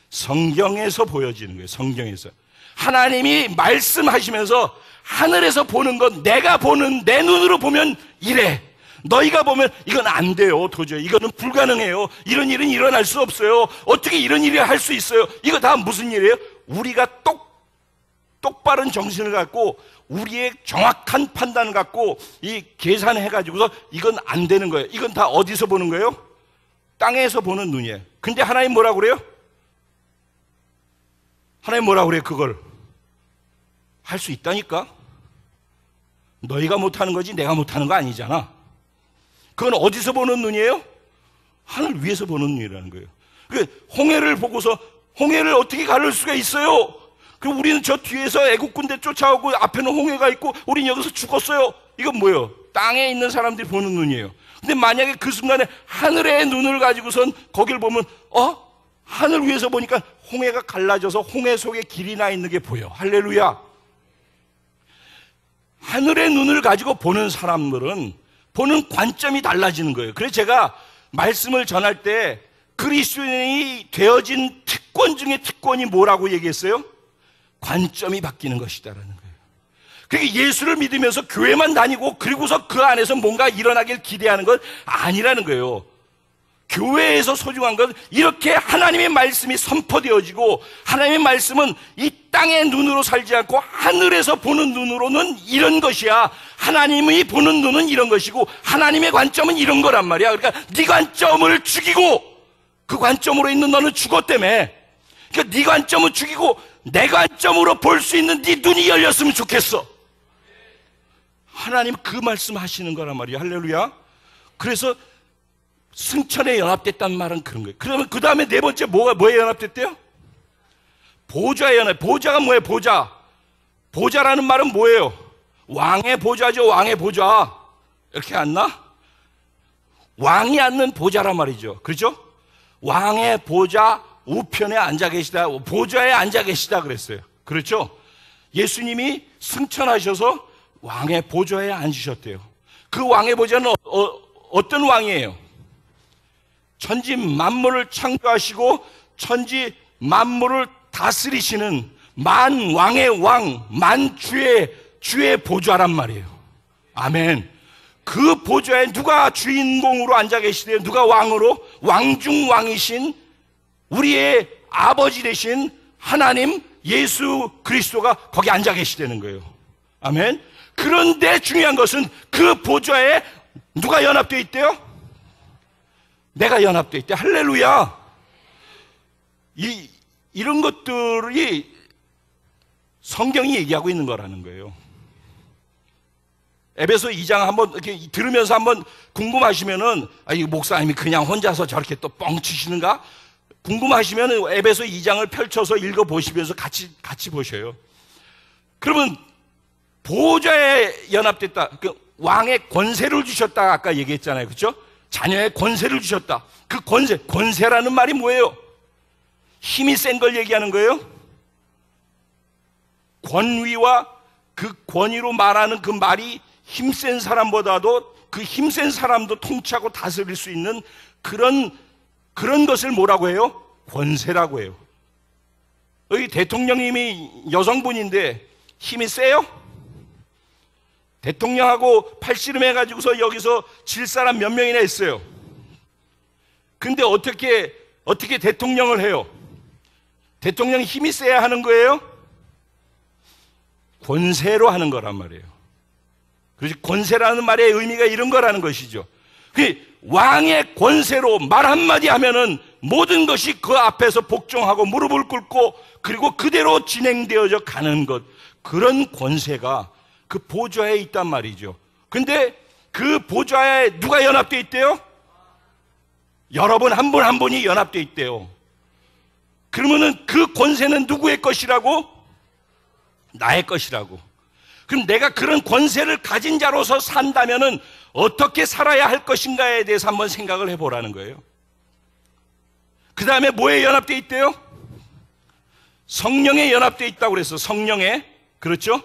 성경에서 보여지는 거예요. 성경에서. 하나님이 말씀하시면서 하늘에서 보는 건 내가 보는 내 눈으로 보면 이래. 너희가 보면 이건 안 돼요. 도저히 이거는 불가능해요. 이런 일은 일어날 수 없어요. 어떻게 이런 일을 할 수 있어요? 이거 다 무슨 일이에요? 우리가 똑바른 정신을 갖고 우리의 정확한 판단을 갖고 이 계산해 가지고서 이건 안 되는 거예요. 이건 다 어디서 보는 거예요? 땅에서 보는 눈이에요. 근데 하나님 뭐라고 그래요? 하나님 뭐라고 그래요? 그걸 할 수 있다니까? 너희가 못하는 거지 내가 못하는 거 아니잖아. 그건 어디서 보는 눈이에요? 하늘 위에서 보는 눈이라는 거예요. 홍해를 보고서 홍해를 어떻게 가를 수가 있어요? 그럼 우리는 저 뒤에서 애국 군대 쫓아오고 앞에는 홍해가 있고 우리는 여기서 죽었어요. 이건 뭐예요? 땅에 있는 사람들이 보는 눈이에요. 근데 만약에 그 순간에 하늘의 눈을 가지고선 거길 보면 하늘 위에서 보니까 홍해가 갈라져서 홍해 속에 길이 나 있는 게 보여. 할렐루야. 하늘의 눈을 가지고 보는 사람들은 보는 관점이 달라지는 거예요. 그래서 제가 말씀을 전할 때 그리스도인이 되어진 특권 중에 특권이 뭐라고 얘기했어요? 관점이 바뀌는 것이다라는 거예요. 그러니까 예수를 믿으면서 교회만 다니고 그리고서 그 안에서 뭔가 일어나길 기대하는 건 아니라는 거예요. 교회에서 소중한 건 이렇게 하나님의 말씀이 선포되어지고 하나님의 말씀은 이 땅의 눈으로 살지 않고 하늘에서 보는 눈으로는 이런 것이야. 하나님이 보는 눈은 이런 것이고 하나님의 관점은 이런 거란 말이야. 그러니까 네 관점을 죽이고 그 관점으로 있는 너는 죽었다며. 그러니까 네 관점을 죽이고 내 관점으로 볼 수 있는 네 눈이 열렸으면 좋겠어. 하나님 그 말씀 하시는 거란 말이야. 할렐루야. 그래서 승천에 연합됐다는 말은 그런 거예요. 그러면 그 다음에 네 번째 뭐에 연합됐대요? 보좌에 연합. 보좌가 뭐예요? 보좌. 보좌라는 말은 뭐예요? 왕의 보좌죠. 왕의 보좌. 이렇게 앉나? 왕이 앉는 보좌란 말이죠. 그렇죠? 왕의 보좌 우편에 앉아 계시다. 보좌에 앉아 계시다 그랬어요. 그렇죠? 예수님이 승천하셔서 왕의 보좌에 앉으셨대요. 그 왕의 보좌는 어떤 왕이에요? 천지 만물을 창조하시고 천지 만물을 다스리시는 만왕의 왕, 만주의 보좌란 말이에요. 아멘. 그 보좌에 누가 주인공으로 앉아 계시대요? 누가 왕으로? 왕중 왕이신 우리의 아버지 되신 하나님 예수 그리스도가 거기 앉아 계시다는 거예요. 아멘. 그런데 중요한 것은 그 보좌에 누가 연합되어 있대요? 내가 연합되어 있대. 할렐루야. 이런 것들이 성경이 얘기하고 있는 거라는 거예요. 에베소 2장 한번 이렇게 들으면서 한번 궁금하시면은, 이 목사님이 그냥 혼자서 저렇게 또 뻥치시는가? 궁금하시면 에베소 2장을 펼쳐서 읽어보시면서 같이 보셔요. 그러면 보좌에 연합됐다. 그 왕의 권세를 주셨다. 아까 얘기했잖아요. 그렇죠? 자녀의 권세를 주셨다. 그 권세라는 말이 뭐예요? 힘이 센 걸 얘기하는 거예요? 권위와 그 권위로 말하는 그 말이 힘센 사람보다도 그 힘센 사람도 통치하고 다스릴 수 있는 그런 것을 뭐라고 해요? 권세라고 해요. 여기 대통령님이 여성분인데 힘이 세요? 대통령하고 팔씨름 해가지고서 여기서 질 사람 몇 명이나 있어요. 근데 어떻게 대통령을 해요? 대통령이 힘이 세야 하는 거예요? 권세로 하는 거란 말이에요. 그래서 권세라는 말의 의미가 이런 거라는 것이죠. 왕의 권세로 말 한마디 하면은 모든 것이 그 앞에서 복종하고 무릎을 꿇고 그리고 그대로 진행되어져 가는 것, 그런 권세가 그 보좌에 있단 말이죠. 근데 그 보좌에 누가 연합되어 있대요? 여러분 한 분 한 분이 연합되어 있대요. 그러면은 그 권세는 누구의 것이라고? 나의 것이라고. 그럼 내가 그런 권세를 가진 자로서 산다면은 어떻게 살아야 할 것인가에 대해서 한번 생각을 해보라는 거예요. 그 다음에 뭐에 연합되어 있대요? 성령에 연합되어 있다고 그랬어. 성령에. 그렇죠?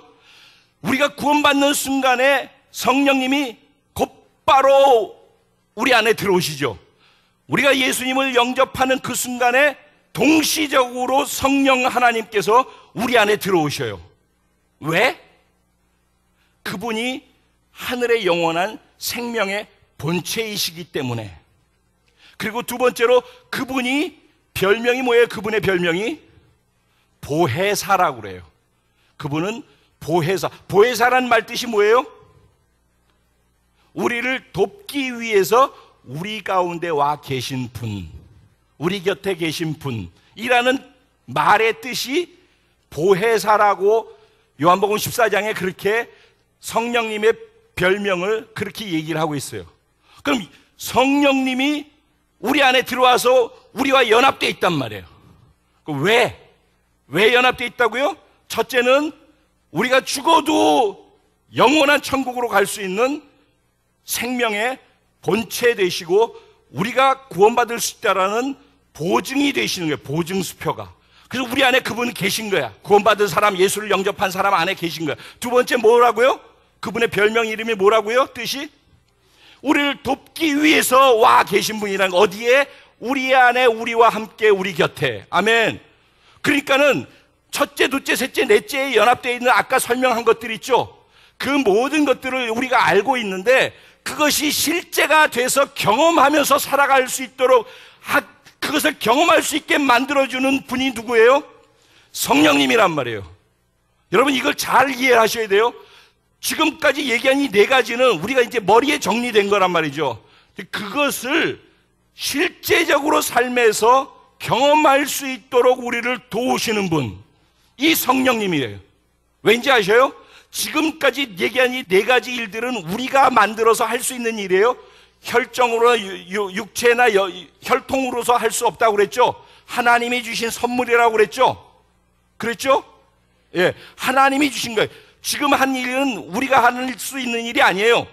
우리가 구원받는 순간에 성령님이 곧바로 우리 안에 들어오시죠. 우리가 예수님을 영접하는 그 순간에 동시적으로 성령 하나님께서 우리 안에 들어오셔요. 왜? 그분이 하늘의 영원한 생명의 본체이시기 때문에. 그리고 두 번째로 그분이 별명이 뭐예요? 그분의 별명이 보혜사라고 그래요. 그분은 보혜사. 보혜사란 말 뜻이 뭐예요? 우리를 돕기 위해서 우리 가운데 와 계신 분, 우리 곁에 계신 분이라는 말의 뜻이 보혜사라고 요한복음 14장에 그렇게 성령님의 별명을 그렇게 얘기를 하고 있어요. 그럼 성령님이 우리 안에 들어와서 우리와 연합되어 있단 말이에요. 왜 연합되어 있다고요? 첫째는 우리가 죽어도 영원한 천국으로 갈 수 있는 생명의 본체 되시고 우리가 구원받을 수 있다라는 보증이 되시는 거예요. 보증수표가. 그래서 우리 안에 그분이 계신 거야. 구원받은 사람, 예수를 영접한 사람 안에 계신 거야. 두 번째 뭐라고요? 그분의 별명 이름이 뭐라고요? 뜻이? 우리를 돕기 위해서 와 계신 분이란 거. 어디에? 우리 안에 우리와 함께 우리 곁에. 아멘. 그러니까는 첫째, 둘째, 셋째, 넷째에 연합되어 있는 아까 설명한 것들 있죠? 그 모든 것들을 우리가 알고 있는데 그것이 실제가 돼서 경험하면서 살아갈 수 있도록 그것을 경험할 수 있게 만들어주는 분이 누구예요? 성령님이란 말이에요. 여러분 이걸 잘 이해하셔야 돼요. 지금까지 얘기한 이 네 가지는 우리가 이제 머리에 정리된 거란 말이죠. 그것을 실제적으로 삶에서 경험할 수 있도록 우리를 도우시는 분, 이 성령님이에요. 왠지 아셔요? 지금까지 얘기한 이 네 가지 일들은 우리가 만들어서 할 수 있는 일이에요. 혈정으로, 육체나 혈통으로서 할 수 없다고 그랬죠? 하나님이 주신 선물이라고 그랬죠? 그랬죠? 예, 하나님이 주신 거예요. 지금 한 일은 우리가 할 수 있는 일이 아니에요.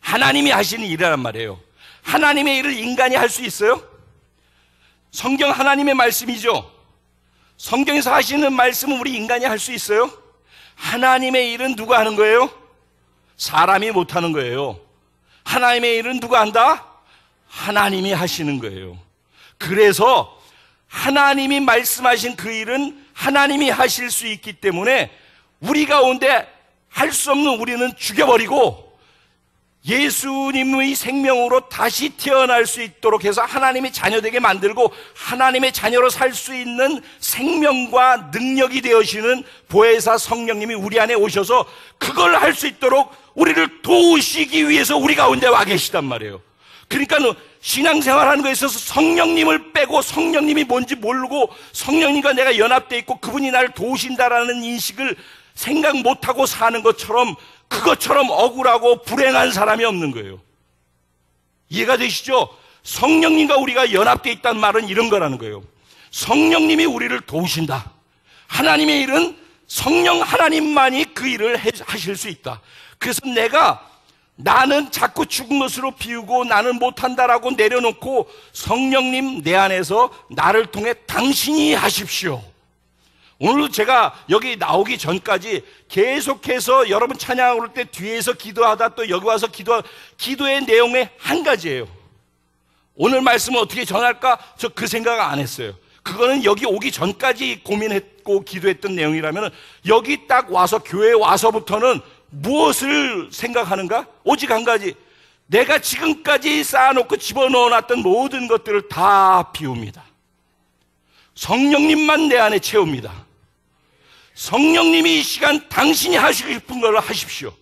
하나님이 하시는 일이란 말이에요. 하나님의 일을 인간이 할 수 있어요? 성경 하나님의 말씀이죠. 성경에서 하시는 말씀은 우리 인간이 할 수 있어요? 하나님의 일은 누가 하는 거예요? 사람이 못하는 거예요. 하나님의 일은 누가 한다? 하나님이 하시는 거예요. 그래서 하나님이 말씀하신 그 일은 하나님이 하실 수 있기 때문에 우리 가운데 할 수 없는 우리는 죽여버리고 예수님의 생명으로 다시 태어날 수 있도록 해서 하나님의 자녀되게 만들고 하나님의 자녀로 살 수 있는 생명과 능력이 되어지는 보혜사 성령님이 우리 안에 오셔서 그걸 할 수 있도록 우리를 도우시기 위해서 우리 가운데 와 계시단 말이에요. 그러니까 신앙생활하는 것에 있어서 성령님을 빼고 성령님이 뭔지 모르고 성령님과 내가 연합되어 있고 그분이 나를 도우신다라는 인식을 생각 못하고 사는 것처럼 그것처럼 억울하고 불행한 사람이 없는 거예요. 이해가 되시죠? 성령님과 우리가 연합되어 있다는 말은 이런 거라는 거예요. 성령님이 우리를 도우신다. 하나님의 일은 성령 하나님만이 그 일을 하실 수 있다. 그래서 나는 자꾸 죽은 것으로 비우고 나는 못한다라고 내려놓고 성령님 내 안에서 나를 통해 당신이 하십시오. 오늘도 제가 여기 나오기 전까지 계속해서 여러분 찬양을 할 때 뒤에서 기도하다 또 여기 와서 기도의 내용의 한 가지예요. 오늘 말씀을 어떻게 전할까? 저 그 생각 안 했어요. 그거는 여기 오기 전까지 고민했고 기도했던 내용이라면 여기 딱 와서 교회에 와서부터는 무엇을 생각하는가? 오직 한 가지. 내가 지금까지 쌓아놓고 집어넣어놨던 모든 것들을 다 비웁니다. 성령님만 내 안에 채웁니다. 성령님이 이 시간 당신이 하시고 싶은 걸 하십시오.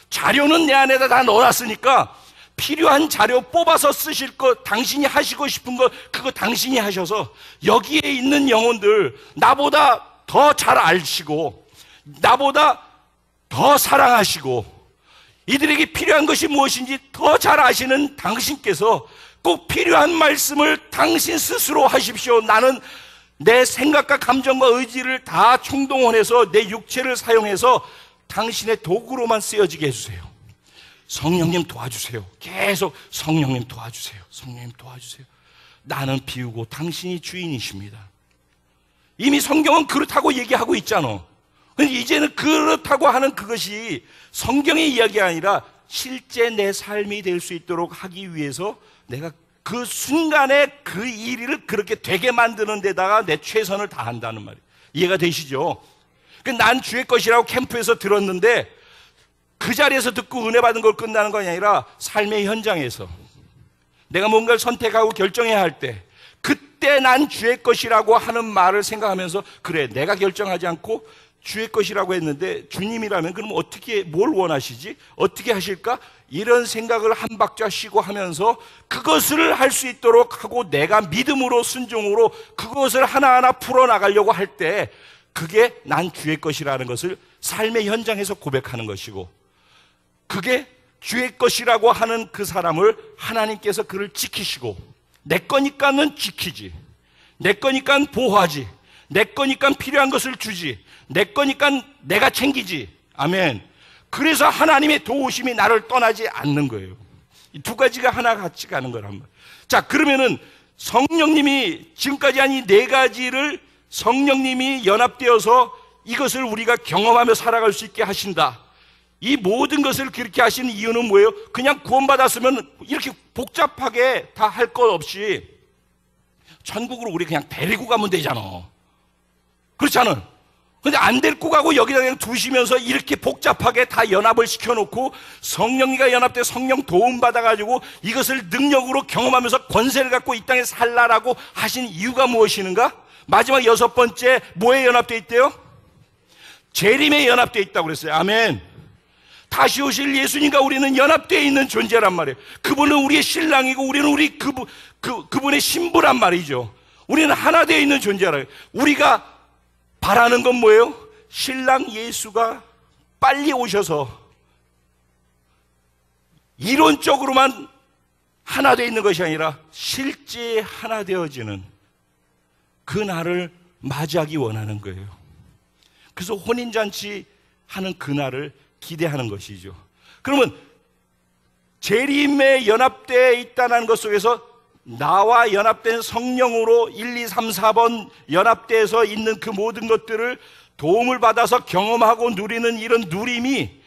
자료는 내 안에다 다 넣어놨으니까 필요한 자료 뽑아서 쓰실 거 당신이 하시고 싶은 거 그거 당신이 하셔서 여기에 있는 영혼들 나보다 더 잘 아시고 나보다 더 사랑하시고 이들에게 필요한 것이 무엇인지 더 잘 아시는 당신께서 꼭 필요한 말씀을 당신 스스로 하십시오. 나는 내 생각과 감정과 의지를 다 총동원해서 내 육체를 사용해서 당신의 도구로만 쓰여지게 해주세요. 성령님 도와주세요. 계속 성령님 도와주세요. 성령님 도와주세요. 나는 비우고 당신이 주인이십니다. 이미 성경은 그렇다고 얘기하고 있잖아. 근데 이제는 그렇다고 하는 그것이 성경의 이야기가 아니라 실제 내 삶이 될 수 있도록 하기 위해서 내가 그 순간에 그 일을 그렇게 되게 만드는 데다가 내 최선을 다한다는 말이에요. 이해가 되시죠? 난 주의 것이라고 캠프에서 들었는데 그 자리에서 듣고 은혜 받은 걸 끝나는 거 아니라 삶의 현장에서 내가 뭔가를 선택하고 결정해야 할 때 그때 난 주의 것이라고 하는 말을 생각하면서 그래 내가 결정하지 않고 주의 것이라고 했는데 주님이라면 그럼 어떻게 뭘 원하시지? 어떻게 하실까? 이런 생각을 한 박자 쉬고 하면서 그것을 할 수 있도록 하고 내가 믿음으로 순종으로 그것을 하나하나 풀어나가려고 할 때 그게 난 주의 것이라는 것을 삶의 현장에서 고백하는 것이고 그게 주의 것이라고 하는 그 사람을 하나님께서 그를 지키시고 내 거니까는 지키지 내 거니까 보호하지 내 거니까 필요한 것을 주지 내 거니까 내가 챙기지. 아멘. 그래서 하나님의 도우심이 나를 떠나지 않는 거예요. 이 두 가지가 하나 같이 가는 거란 말이에요. 자, 그러면은 성령님이 지금까지 한 이 네 가지를 성령님이 연합되어서 이것을 우리가 경험하며 살아갈 수 있게 하신다. 이 모든 것을 그렇게 하시는 이유는 뭐예요? 그냥 구원받았으면 이렇게 복잡하게 다 할 것 없이 천국으로 우리 그냥 데리고 가면 되잖아. 그렇지 않아? 근데 안 데리고 가고 여기다 그냥 두시면서 이렇게 복잡하게 다 연합을 시켜놓고 성령님과 연합돼 성령 도움 받아가지고 이것을 능력으로 경험하면서 권세를 갖고 이 땅에 살라라고 하신 이유가 무엇이는가? 마지막 6번째 뭐에 연합돼 있대요? 재림에 연합돼 있다고 그랬어요. 아멘. 다시 오실 예수님과 우리는 연합되어 있는 존재란 말이에요. 그분은 우리의 신랑이고 우리는 그분의 신부란 말이죠. 우리는 하나 되어 있는 존재라요. 우리가 바라는 건 뭐예요? 신랑 예수가 빨리 오셔서 이론적으로만 하나 되어 있는 것이 아니라 실제 하나 되어지는 그 날을 맞이하기 원하는 거예요. 그래서 혼인잔치 하는 그 날을 기대하는 것이죠. 그러면 재림에 연합되어 있다는 것 속에서 나와 연합된 성령으로 1, 2, 3, 4번 연합돼서 있는 그 모든 것들을 도움을 받아서 경험하고 누리는 이런 누림이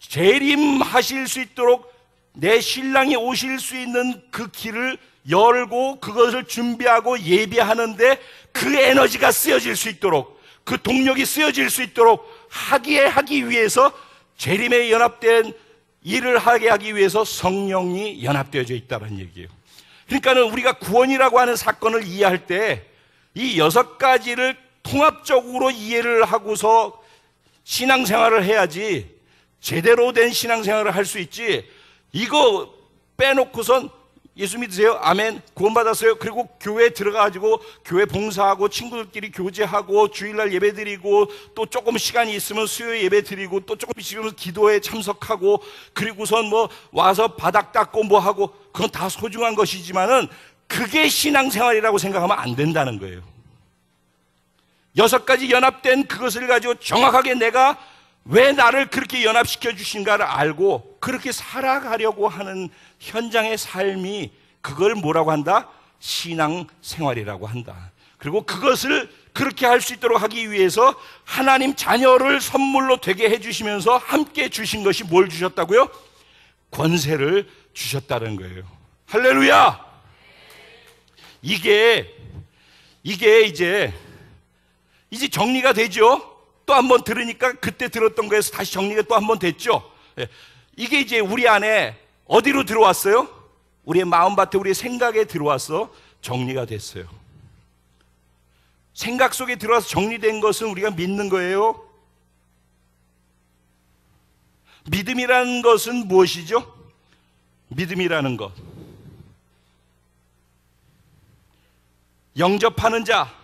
재림하실 수 있도록 내 신랑이 오실 수 있는 그 길을 열고 그것을 준비하고 예비하는데 그 에너지가 쓰여질 수 있도록, 그 동력이 쓰여질 수 있도록 하기 위해서, 재림에 연합된 일을 하게 하기 위해서 성령이 연합되어져 있다는 얘기예요. 그러니까는 우리가 구원이라고 하는 사건을 이해할 때 이 6가지를 통합적으로 이해를 하고서 신앙생활을 해야지 제대로 된 신앙생활을 할 수 있지, 이거 빼놓고선 예수 믿으세요? 아멘. 구원받았어요? 그리고 교회 들어가가지고 교회 봉사하고 친구들끼리 교제하고 주일날 예배 드리고 또 조금 시간이 있으면 수요 예배 드리고 또 조금 있으면 기도에 참석하고 그리고선 뭐 와서 바닥 닦고 뭐 하고, 그건 다 소중한 것이지만은 그게 신앙생활이라고 생각하면 안 된다는 거예요. 6가지 연합된 그것을 가지고 정확하게 내가 왜 나를 그렇게 연합시켜 주신가를 알고 그렇게 살아가려고 하는 현장의 삶이, 그걸 뭐라고 한다? 신앙생활이라고 한다. 그리고 그것을 그렇게 할 수 있도록 하기 위해서 하나님 자녀를 선물로 되게 해주시면서 함께 주신 것이 뭘 주셨다고요? 권세를 주셨다는 거예요. 할렐루야! 이게 이제 정리가 되죠? 또 한 번 들으니까 그때 들었던 거에서 다시 정리가 또 한 번 됐죠? 이게 이제 우리 안에 어디로 들어왔어요? 우리의 마음밭에, 우리의 생각에 들어와서 정리가 됐어요. 생각 속에 들어와서 정리된 것은 우리가 믿는 거예요. 믿음이라는 것은 무엇이죠? 믿음이라는 것, 영접하는 자,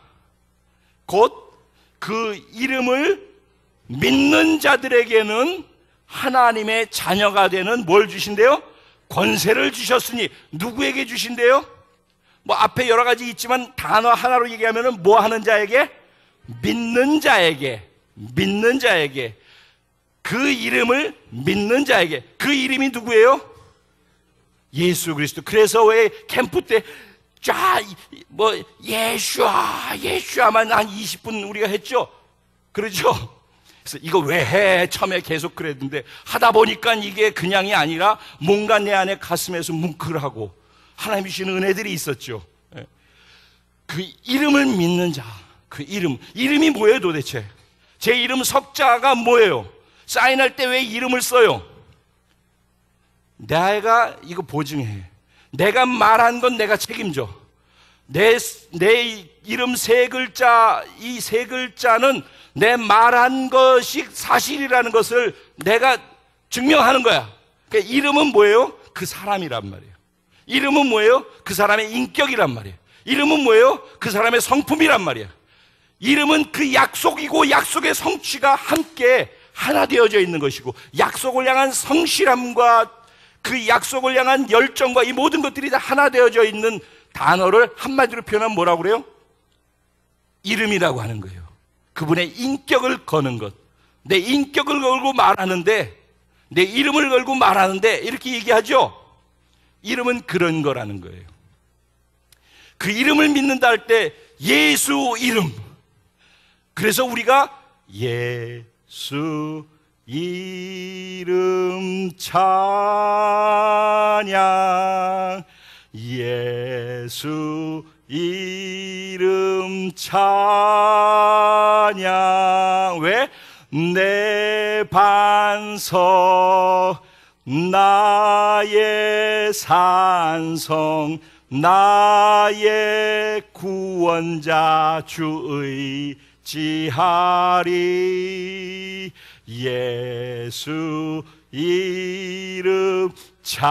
곧 그 이름을 믿는 자들에게는 하나님의 자녀가 되는 뭘 주신대요? 권세를 주셨으니. 누구에게 주신대요? 뭐 앞에 여러 가지 있지만 단어 하나로 얘기하면 뭐 하는 자에게? 믿는 자에게. 믿는 자에게. 그 이름을 믿는 자에게. 그 이름이 누구예요? 예수 그리스도. 그래서 왜 캠프 때 예수아만 한 20분 우리가 했죠? 그렇죠? 그래서 이거 왜 해? 처음에 계속 그랬는데 하다 보니까 이게 그냥이 아니라 뭔가 내 안에 가슴에서 뭉클하고 하나님이 주시는 은혜들이 있었죠. 그 이름을 믿는 자, 그 이름이 뭐예요 도대체? 제 이름 석자가 뭐예요? 사인할 때 왜 이름을 써요? 내가 이거 보증해. 내가 말한 건 내가 책임져. 내 이름 3글자, 이 3글자는 내 말한 것이 사실이라는 것을 내가 증명하는 거야. 그러니까 이름은 뭐예요? 그 사람이란 말이에요. 이름은 뭐예요? 그 사람의 인격이란 말이에요. 이름은 뭐예요? 그 사람의 성품이란 말이에요. 이름은 그 약속이고 약속의 성취가 함께 하나 되어져 있는 것이고, 약속을 향한 성실함과 그 약속을 향한 열정과 이 모든 것들이 다 하나 되어져 있는 단어를 한마디로 표현하면 뭐라고 그래요? 이름이라고 하는 거예요. 그분의 인격을 거는 것. 내 인격을 걸고 말하는데, 내 이름을 걸고 말하는데 이렇게 얘기하죠? 이름은 그런 거라는 거예요. 그 이름을 믿는다 할 때 예수 이름. 그래서 우리가 예수 이름 찬양, 예수 이름 찬양. 왜? 내 반석, 나의 산성, 나의 구원자 주 의지하리. 예수 이름 찬양.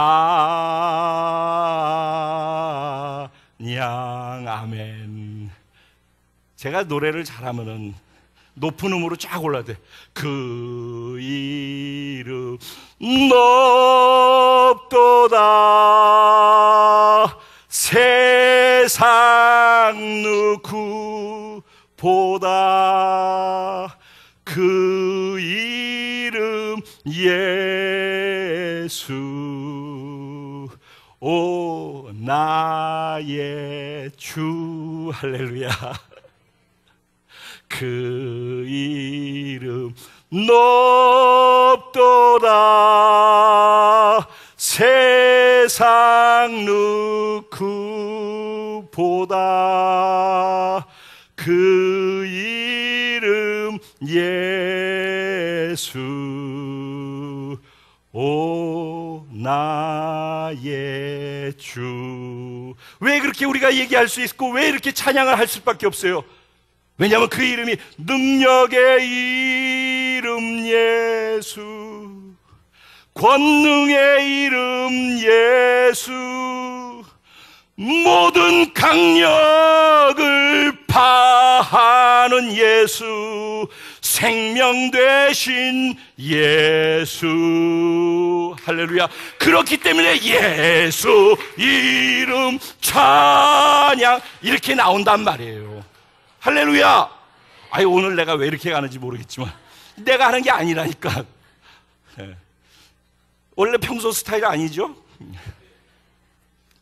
아멘. 제가 노래를 잘하면은 높은 음으로 쫙 올라야 돼. 그 이름 높도다 세상 누구보다. 그 이름 예수, 오 나의 주. 할렐루야. 그 이름 높도다 세상 누구보다. 예수 오 나의 주. 왜 그렇게 우리가 얘기할 수 있고 왜 이렇게 찬양을 할 수밖에 없어요? 왜냐하면 그 이름이 능력의 이름 예수, 권능의 이름 예수, 모든 강력을 파하는 예수, 생명 되신 예수. 할렐루야. 그렇기 때문에 예수 이름 찬양 이렇게 나온단 말이에요. 할렐루야. 아니 오늘 내가 왜 이렇게 가는지 모르겠지만 내가 하는 게 아니라니까. 원래 평소 스타일 아니죠?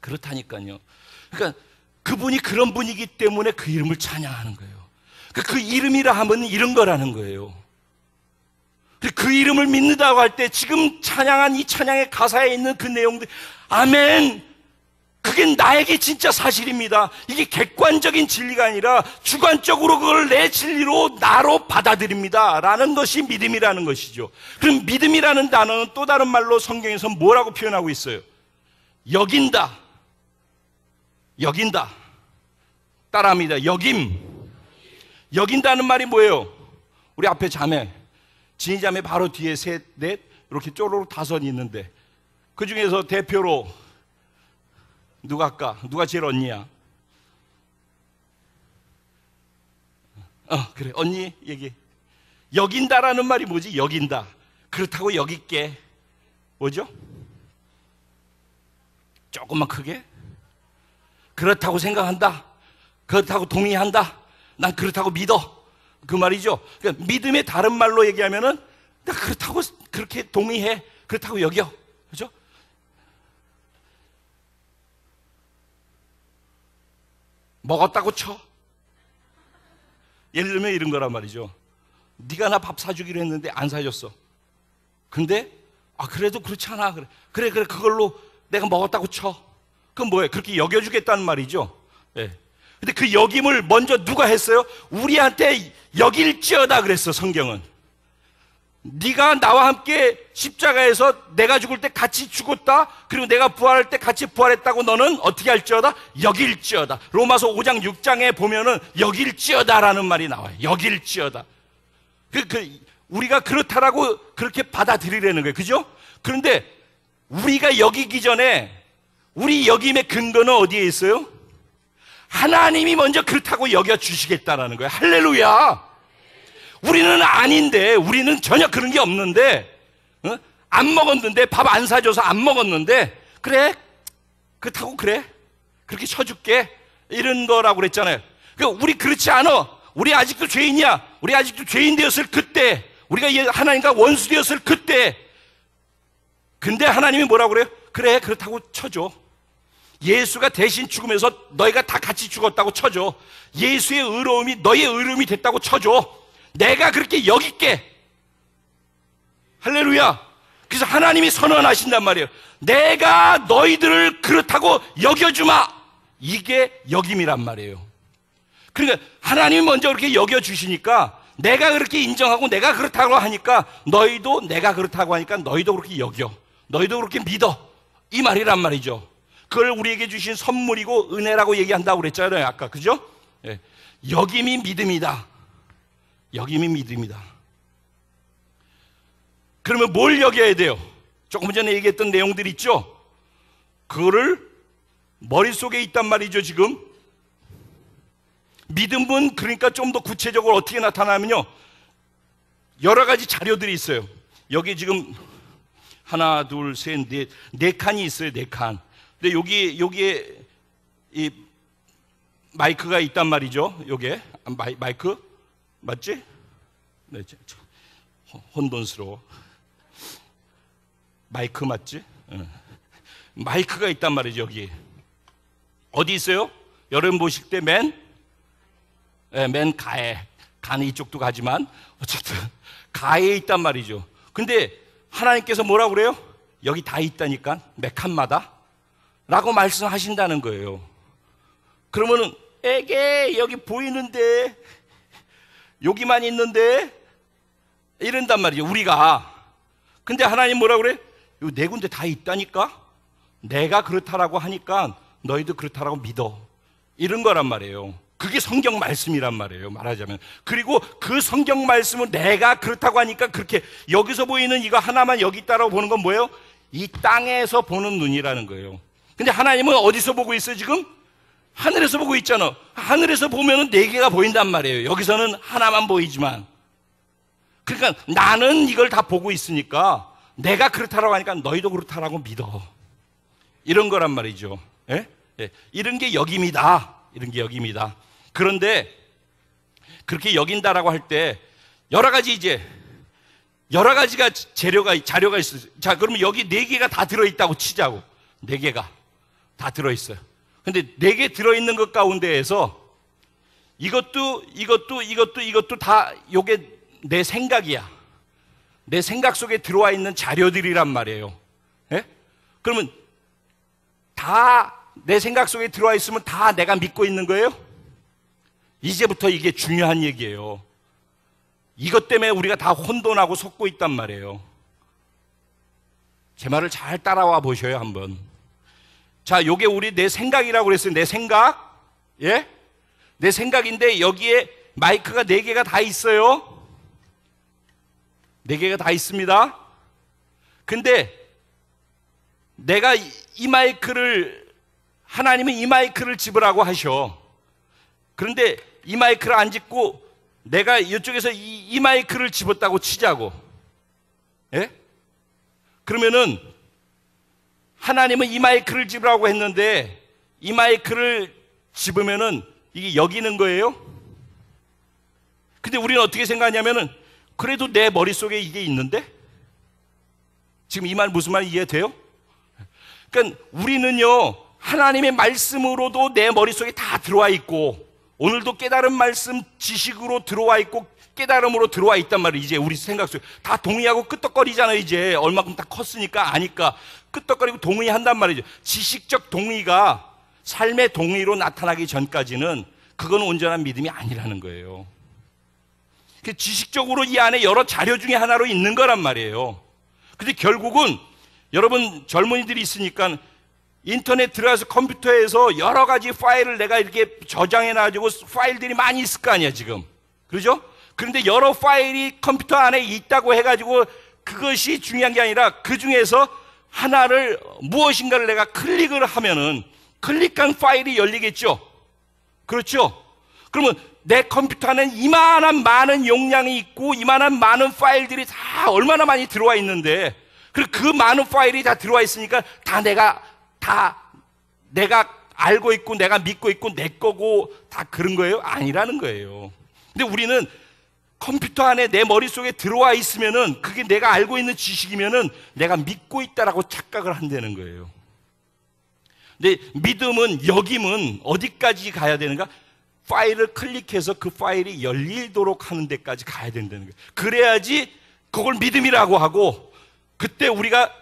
그렇다니까요. 그러니까 그분이 그런 분이기 때문에 그 이름을 찬양하는 거예요. 그 이름이라 하면 이런 거라는 거예요. 그 이름을 믿는다고 할 때 지금 찬양한 이 찬양의 가사에 있는 그 내용들, 아멘, 그게 나에게 진짜 사실입니다. 이게 객관적인 진리가 아니라 주관적으로 그걸 내 진리로 나로 받아들입니다 라는 것이 믿음이라는 것이죠. 그럼 믿음이라는 단어는 또 다른 말로 성경에서 뭐라고 표현하고 있어요? 여긴다. 여긴다. 따라합니다. 여긴다는 말이 뭐예요? 우리 앞에 자매, 진희 자매 바로 뒤에 셋, 넷 이렇게 쪼로록 다섯 있는데 그 중에서 대표로 누가 할까? 누가 제일 언니야? 그래, 언니 얘기. 여긴다라는 말이 뭐지? 여긴다. 그렇다고 여길게. 뭐죠? 조금만 크게? 그렇다고 생각한다. 그렇다고 동의한다. 난 그렇다고 믿어. 그 말이죠. 그러니까 믿음의 다른 말로 얘기하면은 나 그렇다고 그렇게 동의해. 그렇다고 여겨. 그죠? 먹었다고 쳐. 예를 들면 이런 거란 말이죠. 네가 나 밥 사주기로 했는데 안 사줬어. 근데 그래도 그렇지 않아. 그래 그걸로 내가 먹었다고 쳐. 그건 뭐예요? 그렇게 여겨주겠다는 말이죠. 네. 근데 그 여김을 먼저 누가 했어요? 우리한테 여길지어다 그랬어. 성경은 네가 나와 함께 십자가에서 내가 죽을 때 같이 죽었다, 그리고 내가 부활할 때 같이 부활했다고 너는 어떻게 할지어다? 여길지어다. 로마서 5장 6장에 보면은 여길지어다라는 말이 나와요. 여길지어다. 우리가 그렇다라고 그렇게 받아들이려는 거예요. 그죠? 그런데 우리가 여기기 전에 우리 여김의 근거는 어디에 있어요? 하나님이 먼저 그렇다고 여겨주시겠다라는 거예요. 할렐루야. 우리는 아닌데, 우리는 전혀 그런 게 없는데, 안 먹었는데, 밥 안 사줘서 안 먹었는데, 그래, 그렇다고 그래, 그렇게 쳐줄게, 이런 거라고 그랬잖아요. 그러니까 우리 그렇지 않아. 우리 아직도 죄인이야. 우리 아직도 죄인 되었을 그때, 우리가 하나님과 원수 되었을 그때, 근데 하나님이 뭐라고 그래요? 그래, 그렇다고 쳐줘. 예수가 대신 죽으면서 너희가 다 같이 죽었다고 쳐줘. 예수의 의로움이 너희의 의로움이 됐다고 쳐줘. 내가 그렇게 여길게. 할렐루야. 그래서 하나님이 선언하신단 말이에요. 내가 너희들을 그렇다고 여겨주마. 이게 여김이란 말이에요. 그러니까 하나님이 먼저 그렇게 여겨주시니까 내가 그렇게 인정하고 내가 그렇다고 하니까 너희도 내가 그렇다고 하니까 너희도 그렇게 여겨. 너희도 그렇게 믿어. 이 말이란 말이죠. 그걸 우리에게 주신 선물이고 은혜라고 얘기한다고 그랬잖아요. 아까. 그죠? 예. 여김이 믿음이다. 여김이 믿음이다. 그러면 뭘 여겨야 돼요? 조금 전에 얘기했던 내용들 있죠? 그거를 머릿속에 있단 말이죠. 지금 믿음은 그러니까 좀 더 구체적으로 어떻게 나타나면요, 여러 가지 자료들이 있어요. 여기 지금 하나, 둘, 셋, 네 칸이 있어요. 네 칸. 근데 여기에 이 마이크가 있단 말이죠. 요게 마이크 맞지? 네, 혼돈스러워. 마이크 맞지? 마이크가 있단 말이죠. 여기 어디 있어요? 여러분 보실 때 맨 가에, 가는 이쪽도 가지만 어쨌든 가에 있단 말이죠. 근데 하나님께서 뭐라고 그래요? 여기 다 있다니까, 몇 칸마다 라고 말씀하신다는 거예요. 그러면은 에게 여기 보이는데, 여기만 있는데 이런단 말이죠, 우리가. 근데 하나님 뭐라 그래? 이거 네 군데 다 있다니까? 내가 그렇다라고 하니까 너희도 그렇다라고 믿어. 이런 거란 말이에요. 그게 성경 말씀이란 말이에요, 말하자면. 그리고 그 성경 말씀은 내가 그렇다고 하니까 그렇게 여기서 보이는 이거 하나만 여기 있다라고 보는 건 뭐예요? 이 땅에서 보는 눈이라는 거예요. 근데 하나님은 어디서 보고 있어요, 지금? 하늘에서 보고 있잖아. 하늘에서 보면은 네 개가 보인단 말이에요. 여기서는 하나만 보이지만. 그러니까 나는 이걸 다 보고 있으니까 내가 그렇다라고 하니까 너희도 그렇다라고 믿어. 이런 거란 말이죠. 예? 예. 이런 게 여김이다. 이런 게 여김이다. 그런데 그렇게 여긴다라고 할 때 여러 가지가 자료가 있어요. 자, 그러면 여기 네 개가 다 들어있다고 치자고. 네 개가 다 들어있어요. 근데 네 개 들어있는 것 가운데에서 이것도 다 요게 내 생각이야. 내 생각 속에 들어와 있는 자료들이란 말이에요. 예? 그러면 다 내 생각 속에 들어와 있으면 다 내가 믿고 있는 거예요? 이제부터 이게 중요한 얘기예요. 이것 때문에 우리가 다 혼돈하고 속고 있단 말이에요. 제 말을 잘 따라와 보셔요, 한번. 자, 요게 우리 내 생각이라고 그랬어요. 내 생각. 예? 내 생각인데 여기에 마이크가 네 개가 다 있어요. 네 개가 다 있습니다. 근데 내가 이 마이크를, 하나님은 이 마이크를 집으라고 하셔. 그런데 이 마이크를 안 집고 내가 이쪽에서 이 마이크를 집었다고 치자고. 예? 그러면은 하나님은 이 마이크를 집으라고 했는데 이 마이크를 집으면은 이게 여기는 거예요? 근데 우리는 어떻게 생각하냐면은 그래도 내 머릿속에 이게 있는데? 지금 이 말 무슨 말 이해돼요? 그러니까 우리는요, 하나님의 말씀으로도 내 머릿속에 다 들어와 있고 오늘도 깨달은 말씀 지식으로 들어와 있고 깨달음으로 들어와 있단 말이에요. 이제 우리 생각 속에 다 동의하고 끄떡거리잖아요. 이제 얼마큼 다 컸으니까 아니까 끄떡거리고 동의한단 말이죠. 지식적 동의가 삶의 동의로 나타나기 전까지는 그건 온전한 믿음이 아니라는 거예요. 지식적으로 이 안에 여러 자료 중에 하나로 있는 거란 말이에요. 근데 결국은 여러분 젊은이들이 있으니까 인터넷 들어가서 컴퓨터에서 여러 가지 파일을 내가 이렇게 저장해놔가지고 파일들이 많이 있을 거 아니야, 지금. 그러죠? 그런데 여러 파일이 컴퓨터 안에 있다고 해가지고 그것이 중요한 게 아니라 그 중에서 하나를, 무엇인가를 내가 클릭을 하면은 클릭한 파일이 열리겠죠? 그렇죠? 그러면 내 컴퓨터 안에는 이만한 많은 용량이 있고 이만한 많은 파일들이 다 얼마나 많이 들어와 있는데, 그리고 그 많은 파일이 다 들어와 있으니까 다 내가 알고 있고 내가 믿고 있고 내 거고 다 그런 거예요? 아니라는 거예요. 근데 우리는 컴퓨터 안에 내 머릿속에 들어와 있으면은 그게 내가 알고 있는 지식이면은 내가 믿고 있다라고 착각을 한다는 거예요. 근데 믿음은, 여김은 어디까지 가야 되는가? 파일을 클릭해서 그 파일이 열리도록 하는 데까지 가야 된다는 거예요. 그래야지 그걸 믿음이라고 하고, 그때 우리가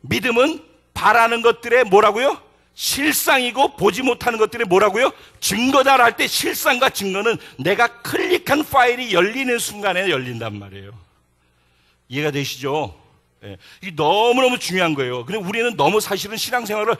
믿음은 바라는 것들의 뭐라고요? 실상이고 보지 못하는 것들의 뭐라고요? 증거다 할 때 실상과 증거는 내가 클릭한 파일이 열리는 순간에 열린단 말이에요. 이해가 되시죠? 네. 이게 너무너무 중요한 거예요. 근데 우리는 너무 사실은 신앙생활을,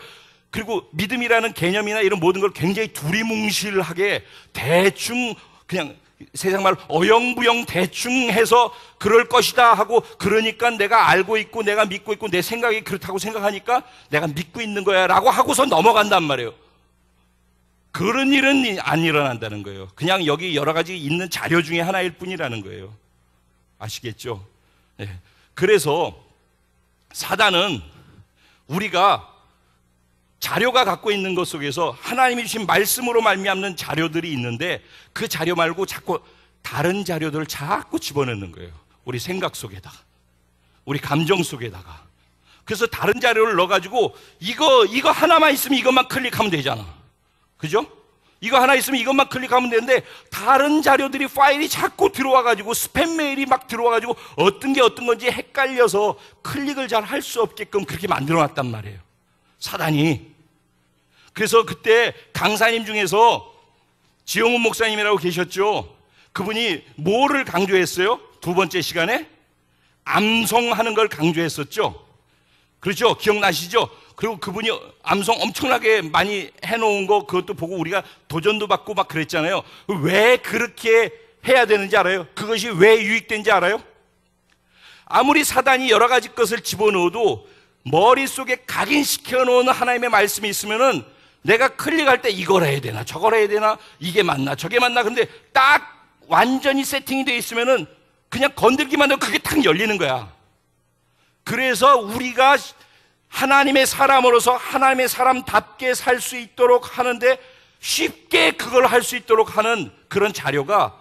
그리고 믿음이라는 개념이나 이런 모든 걸 굉장히 두리뭉실하게 대충 그냥 세상 말로 어영부영 대충 해서 그럴 것이다 하고, 그러니까 내가 알고 있고 내가 믿고 있고 내 생각이 그렇다고 생각하니까 내가 믿고 있는 거야 라고 하고서 넘어간단 말이에요. 그런 일은 안 일어난다는 거예요. 그냥 여기 여러 가지 있는 자료 중에 하나일 뿐이라는 거예요. 아시겠죠? 네. 그래서 사단은 우리가 자료가 갖고 있는 것 속에서 하나님이 주신 말씀으로 말미암는 자료들이 있는데 그 자료 말고 자꾸 다른 자료들을 자꾸 집어넣는 거예요. 우리 생각 속에다가, 우리 감정 속에다가. 그래서 다른 자료를 넣어가지고 이거 하나만 있으면 이것만 클릭하면 되잖아. 그죠? 이거 하나 있으면 이것만 클릭하면 되는데 다른 자료들이 파일이 자꾸 들어와가지고 스팸 메일이 막 들어와가지고 어떤 게 어떤 건지 헷갈려서 클릭을 잘 할 수 없게끔 그렇게 만들어놨단 말이에요, 사단이. 그래서 그때 강사님 중에서 지용훈 목사님이라고 계셨죠. 그분이 뭐를 강조했어요? 두 번째 시간에 암송하는 걸 강조했었죠. 그렇죠? 기억나시죠? 그리고 그분이 암송 엄청나게 많이 해놓은 거 그것도 보고 우리가 도전도 받고 막 그랬잖아요. 왜 그렇게 해야 되는지 알아요? 그것이 왜 유익된지 알아요? 아무리 사단이 여러 가지 것을 집어넣어도 머릿속에 각인시켜 놓은 하나님의 말씀이 있으면은 내가 클릭할 때 이걸 해야 되나 저걸 해야 되나 이게 맞나 저게 맞나. 근데 딱 완전히 세팅이 되어 있으면은 그냥 건들기만 해도 그게 탁 열리는 거야. 그래서 우리가 하나님의 사람으로서 하나님의 사람답게 살 수 있도록 하는데 쉽게 그걸 할 수 있도록 하는 그런 자료가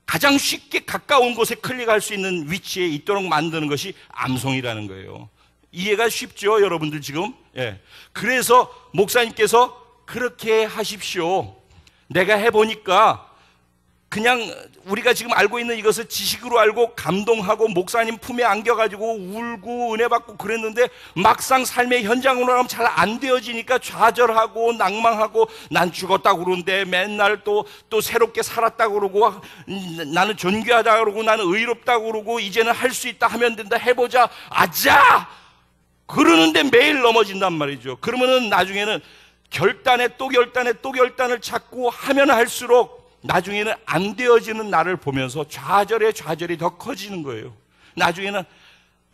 가장 쉽게 가까운 곳에 클릭할 수 있는 위치에 있도록 만드는 것이 암송이라는 거예요. 이해가 쉽죠, 여러분들 지금? 예. 그래서 목사님께서 그렇게 하십시오. 내가 해보니까 그냥 우리가 지금 알고 있는 이것을 지식으로 알고 감동하고 목사님 품에 안겨가지고 울고 은혜 받고 그랬는데 막상 삶의 현장으로 가면 잘 안 되어지니까 좌절하고 낭망하고 난 죽었다고 그러는데 맨날 또 새롭게 살았다고 그러고 나는 존귀하다고 그러고 나는 의롭다고 그러고 이제는 할 수 있다 하면 된다 해보자 아자 그러는데 매일 넘어진단 말이죠. 그러면은 나중에는 결단에 또 결단에 또 결단을 자꾸 하면 할수록 나중에는 안 되어지는 나를 보면서 좌절의 좌절이 더 커지는 거예요. 나중에는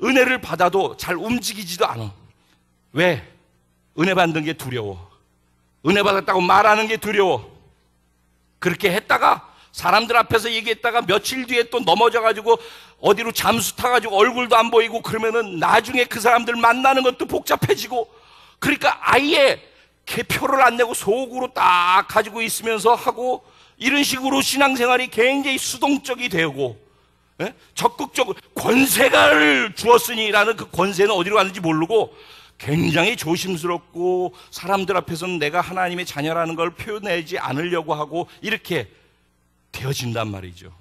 은혜를 받아도 잘 움직이지도 않아. 왜? 은혜 받는 게 두려워. 은혜 받았다고 말하는 게 두려워. 그렇게 했다가 사람들 앞에서 얘기했다가 며칠 뒤에 또 넘어져가지고 어디로 잠수 타가지고 얼굴도 안 보이고 그러면은 나중에 그 사람들 만나는 것도 복잡해지고 그러니까 아예 개표를 안 내고 속으로 딱 가지고 있으면서 하고 이런 식으로 신앙생활이 굉장히 수동적이 되고 예? 적극적으로 권세를 주었으니라는 그 권세는 어디로 가는지 모르고 굉장히 조심스럽고 사람들 앞에서는 내가 하나님의 자녀라는 걸 표현하지 않으려고 하고 이렇게 되어진단 말이죠.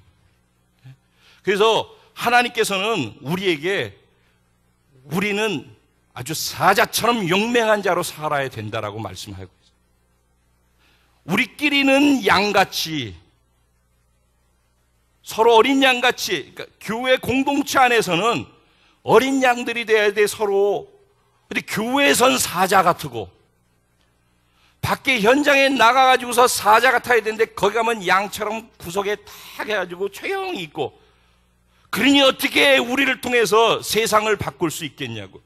그래서 하나님께서는 우리에게 우리는 아주 사자처럼 용맹한 자로 살아야 된다라고 말씀하고 있어요. 우리끼리는 양같이 서로 어린 양같이 그러니까 교회 공동체 안에서는 어린 양들이 돼야 돼 서로. 근데 교회에선 사자 같고 밖에 현장에 나가가지고서 사자 같아야 되는데 거기 가면 양처럼 구석에 탁 해가지고 조용히 있고 그러니 어떻게 우리를 통해서 세상을 바꿀 수 있겠냐고.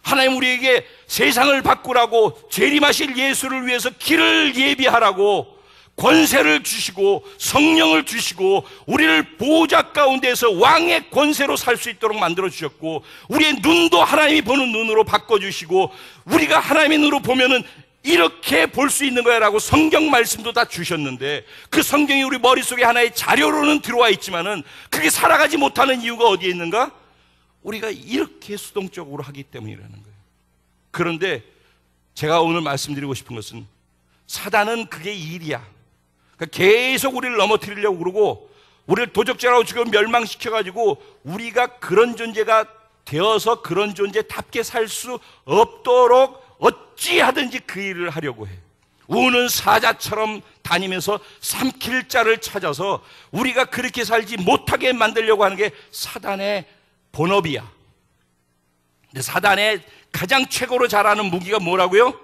하나님 우리에게 세상을 바꾸라고 재림하실 예수를 위해서 길을 예비하라고 권세를 주시고 성령을 주시고 우리를 보호자 가운데서 왕의 권세로 살 수 있도록 만들어 주셨고 우리의 눈도 하나님이 보는 눈으로 바꿔주시고 우리가 하나님의 눈으로 보면은 이렇게 볼 수 있는 거야 라고 성경 말씀도 다 주셨는데 그 성경이 우리 머릿속에 하나의 자료로는 들어와 있지만은 그게 살아가지 못하는 이유가 어디에 있는가? 우리가 이렇게 수동적으로 하기 때문이라는 거예요. 그런데 제가 오늘 말씀드리고 싶은 것은 사단은 그게 일이야. 그러니까 계속 우리를 넘어뜨리려고 그러고 우리를 도적질하고 지금 멸망시켜가지고 우리가 그런 존재가 되어서 그런 존재답게 살 수 없도록 어찌하든지 그 일을 하려고 해. 우는 사자처럼 다니면서 삼킬 자를 찾아서 우리가 그렇게 살지 못하게 만들려고 하는 게 사단의 본업이야. 근데 사단의 가장 최고로 잘하는 무기가 뭐라고요?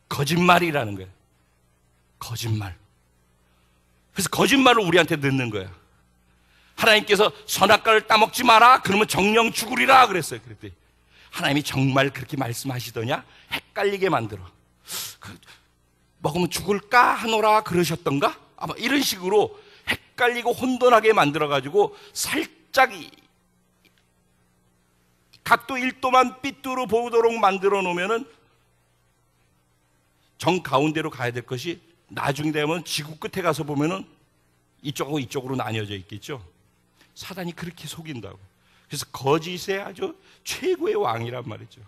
거짓말이라는 거예요. 거짓말. 그래서 거짓말을 우리한테 넣는 거야. 하나님께서 선악과를 따먹지 마라 그러면 정령 죽으리라 그랬어요. 그랬더니 하나님이 정말 그렇게 말씀하시더냐? 헷갈리게 만들어. 먹으면 죽을까 하노라 그러셨던가? 아마 이런 식으로 헷갈리고 혼돈하게 만들어가지고 살짝 각도 1도만 삐뚤어 보도록 만들어 놓으면은 정 가운데로 가야 될 것이 나중에 되면 지구 끝에 가서 보면은 이쪽하고 이쪽으로 나뉘어져 있겠죠. 사단이 그렇게 속인다고. 그래서 거짓의 아주 최고의 왕이란 말이죠.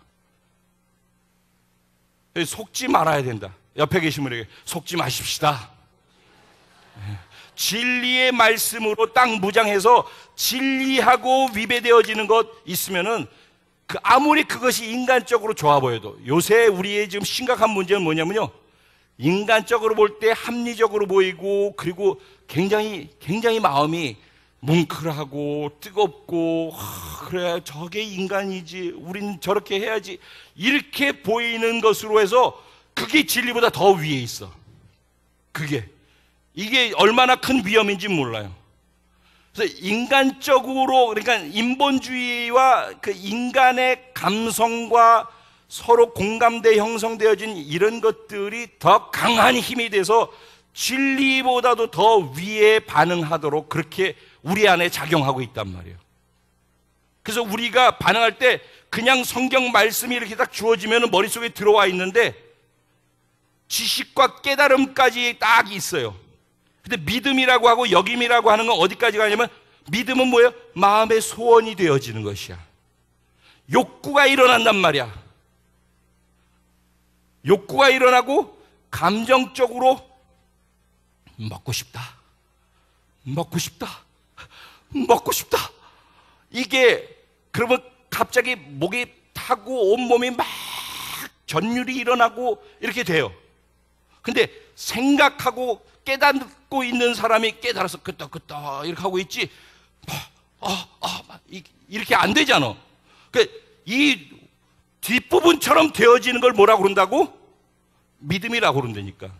속지 말아야 된다. 옆에 계신 분에게 속지 마십시다. 진리의 말씀으로 딱 무장해서 진리하고 위배되어지는 것 있으면은 아무리 그것이 인간적으로 좋아 보여도 요새 우리의 지금 심각한 문제는 뭐냐면요. 인간적으로 볼 때 합리적으로 보이고 그리고 굉장히 마음이 뭉클하고 뜨겁고 그래 저게 인간이지 우린 저렇게 해야지 이렇게 보이는 것으로 해서 그게 진리보다 더 위에 있어. 이게 얼마나 큰 위험인지 몰라요. 그래서 인간적으로 그러니까 인본주의와 그 인간의 감성과 서로 공감대 형성되어진 이런 것들이 더 강한 힘이 돼서 진리보다도 더 위에 반응하도록 그렇게 우리 안에 작용하고 있단 말이에요. 그래서 우리가 반응할 때 그냥 성경 말씀이 이렇게 딱 주어지면 머릿속에 들어와 있는데 지식과 깨달음까지 딱 있어요. 근데 믿음이라고 하고 여김이라고 하는 건 어디까지 가냐면 믿음은 뭐예요? 마음의 소원이 되어지는 것이야. 욕구가 일어난단 말이야. 욕구가 일어나고 감정적으로 먹고 싶다. 이게 그러면 갑자기 목이 타고 온몸이 막 전율이 일어나고 이렇게 돼요. 근데 생각하고 깨닫고 있는 사람이 깨달아서 끄떡끄떡 이렇게 하고 있지 이렇게 안 되잖아. 이 뒷부분처럼 되어지는 걸 뭐라고 그런다고? 믿음이라고 그런다니까.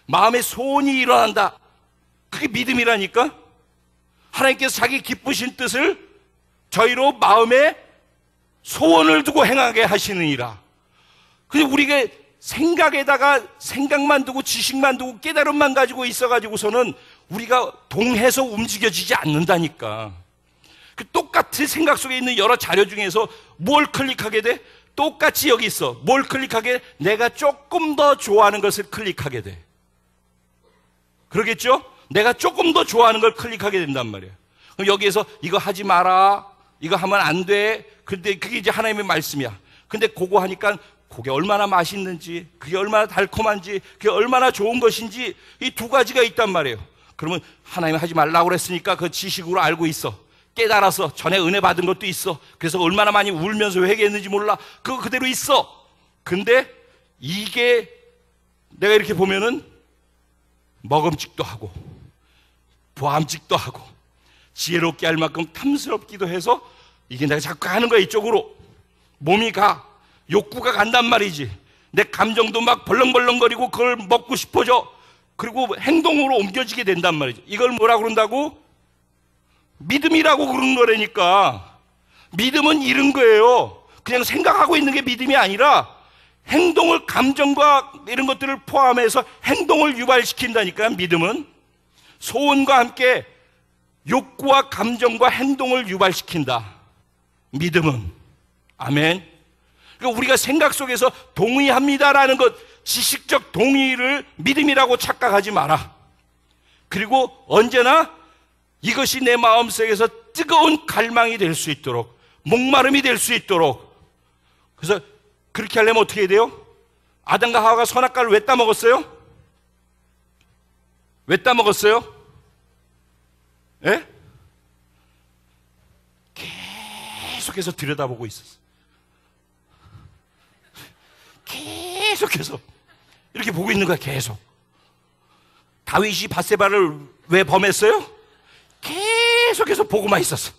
마음의 소원이 일어난다. 그게 믿음이라니까. 하나님께서 자기 기쁘신 뜻을 저희로 마음에 소원을 두고 행하게 하시느니라. 근데 우리가 생각만 두고 지식만 두고 깨달음만 가지고 있어가지고서는 우리가 동해서 움직여지지 않는다니까. 그 똑같은 생각 속에 있는 여러 자료 중에서 뭘 클릭하게 돼? 똑같이 여기 있어. 뭘 클릭하게 돼? 내가 조금 더 좋아하는 것을 클릭하게 돼. 그러겠죠? 내가 조금 더 좋아하는 걸 클릭하게 된단 말이에요. 그럼 여기에서 이거 하지 마라. 이거 하면 안 돼. 근데 그게 이제 하나님의 말씀이야. 근데 그거 하니까 그게 얼마나 맛있는지, 그게 얼마나 달콤한지, 그게 얼마나 좋은 것인지 이 두 가지가 있단 말이에요. 그러면 하나님이 하지 말라고 그랬으니까 그 지식으로 알고 있어. 깨달아서 전에 은혜 받은 것도 있어. 그래서 얼마나 많이 울면서 회개했는지 몰라. 그거 그대로 있어. 근데 이게 내가 이렇게 보면은 먹음직도 하고 보암직도 하고 지혜롭게 할 만큼 탐스럽기도 해서 이게 내가 자꾸 가는 거야. 이쪽으로 몸이 가. 욕구가 간단 말이지. 내 감정도 막 벌렁벌렁거리고 그걸 먹고 싶어져. 그리고 행동으로 옮겨지게 된단 말이지. 이걸 뭐라 그런다고? 믿음이라고 그러는 거라니까. 믿음은 이런 거예요. 그냥 생각하고 있는 게 믿음이 아니라 행동을, 감정과 이런 것들을 포함해서 행동을 유발시킨다니까. 믿음은 소원과 함께 욕구와 감정과 행동을 유발시킨다. 믿음은. 아멘. 그러니까 우리가 생각 속에서 동의합니다라는 것, 지식적 동의를 믿음이라고 착각하지 마라. 그리고 언제나 이것이 내 마음속에서 뜨거운 갈망이 될 수 있도록, 목마름이 될 수 있도록. 그래서 그렇게 하려면 어떻게 해야 돼요? 아담과 하와가 선악과를 왜 따먹었어요? 왜 따먹었어요? 예? 계속해서 들여다보고 있었어. 계속해서 이렇게 보고 있는 거야. 계속. 다윗이 밧세바를 왜 범했어요? 계속해서 보고만 있었어.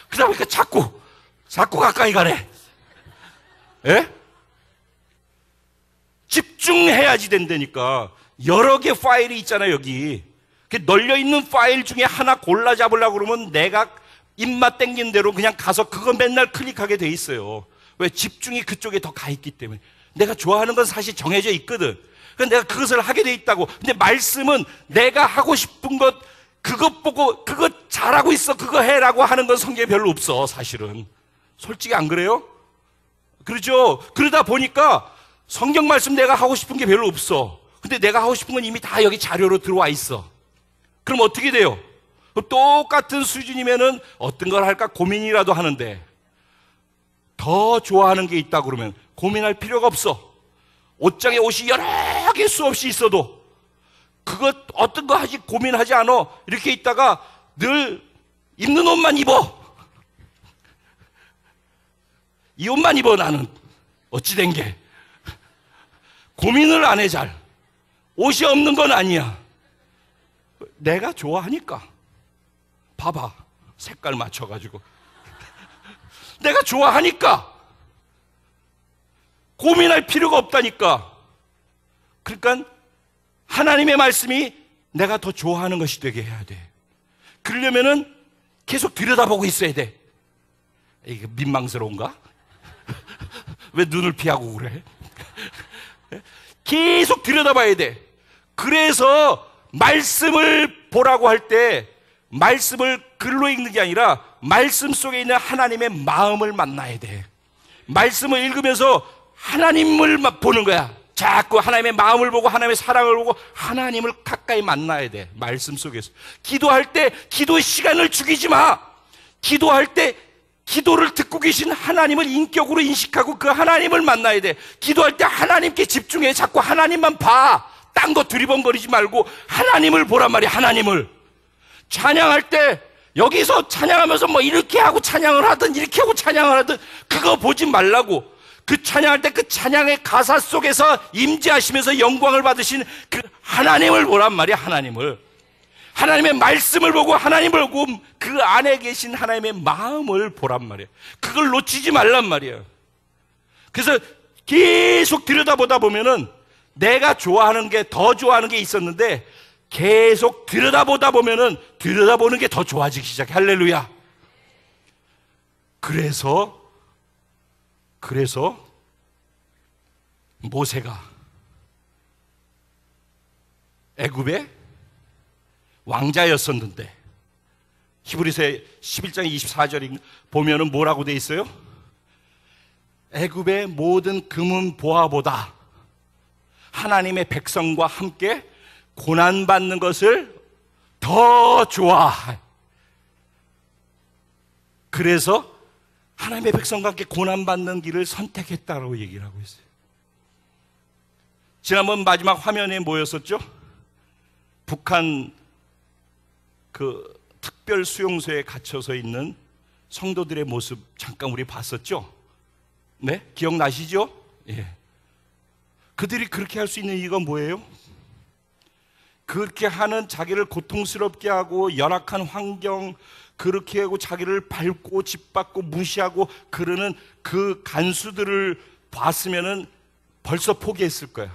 그러다 보니까 자꾸 가까이 가네. 예? 집중해야지 된다니까. 여러 개 파일이 있잖아요. 여기 널려있는 파일 중에 하나 골라 잡으려고 그러면 내가 입맛 땡기는 대로 그냥 가서 그거 맨날 클릭하게 돼 있어요. 왜? 집중이 그쪽에 더 가 있기 때문에. 내가 좋아하는 건 사실 정해져 있거든. 그래서 내가 그것을 하게 돼 있다고. 근데 말씀은 내가 하고 싶은 것, 그것 보고 그거 잘하고 있어, 그거 해라고 하는 건 성경에 별로 없어. 사실은 솔직히 안 그래요? 그렇죠? 그러다 보니까 성경 말씀 내가 하고 싶은 게 별로 없어. 근데 내가 하고 싶은 건 이미 다 여기 자료로 들어와 있어. 그럼 어떻게 돼요? 똑같은 수준이면은 어떤 걸 할까 고민이라도 하는데, 더 좋아하는 게 있다 그러면 고민할 필요가 없어. 옷장에 옷이 여러 개 수없이 있어도 그것 어떤 거 하지 고민하지 않아. 이렇게 있다가 늘 입는 옷만 입어. 이 옷만 입어. 나는 어찌 된 게. 고민을 안 해. 잘. 옷이 없는 건 아니야. 내가 좋아하니까. 봐봐, 색깔 맞춰가지고. 내가 좋아하니까. 고민할 필요가 없다니까. 그러니까 하나님의 말씀이 내가 더 좋아하는 것이 되게 해야 돼. 그러려면은 계속 들여다보고 있어야 돼. 이게 민망스러운가? 왜 눈을 피하고 그래? 계속 들여다봐야 돼. 그래서 말씀을 보라고 할 때 말씀을 글로 읽는 게 아니라 말씀 속에 있는 하나님의 마음을 만나야 돼. 말씀을 읽으면서 하나님을 보는 거야. 자꾸 하나님의 마음을 보고 하나님의 사랑을 보고 하나님을 가까이 만나야 돼. 말씀 속에서. 기도할 때 기도의 시간을 죽이지 마. 기도할 때 기도를 듣고 계신 하나님을 인격으로 인식하고 그 하나님을 만나야 돼. 기도할 때 하나님께 집중해. 자꾸 하나님만 봐. 딴 거 두리번거리지 말고 하나님을 보란 말이야. 하나님을. 찬양할 때 여기서 찬양하면서 뭐 이렇게 하고 찬양을 하든 이렇게 하고 찬양을 하든 그거 보지 말라고. 그 찬양할 때 그 찬양의 가사 속에서 임재하시면서 영광을 받으신 그 하나님을 보란 말이야. 하나님을. 하나님의 말씀을 보고 하나님을 보고 그 안에 계신 하나님의 마음을 보란 말이야. 그걸 놓치지 말란 말이야. 그래서 계속 들여다보다 보면은 내가 좋아하는 게 더 좋아하는 게 있었는데 계속 들여다보다 보면은 들여다보는 게 더 좋아지기 시작해. 할렐루야. 그래서 모세가 애굽의 왕자였었는데 히브리서 11장 24절에 보면은 뭐라고 돼 있어요? 애굽의 모든 금은 보화보다 하나님의 백성과 함께 고난받는 것을 더 좋아해. 그래서 하나님의 백성과 함께 고난받는 길을 선택했다라고 얘기를 하고 있어요. 지난번 마지막 화면에 뭐였었죠? 북한 그 특별 수용소에 갇혀서 있는 성도들의 모습 잠깐 우리 봤었죠? 네? 기억나시죠? 예. 그들이 그렇게 할 수 있는 이유가 뭐예요? 그렇게 하는 자기를 고통스럽게 하고 열악한 환경, 그렇게 하고 자기를 밟고 짓밟고 무시하고 그러는 그 간수들을 봤으면은 벌써 포기했을 거야.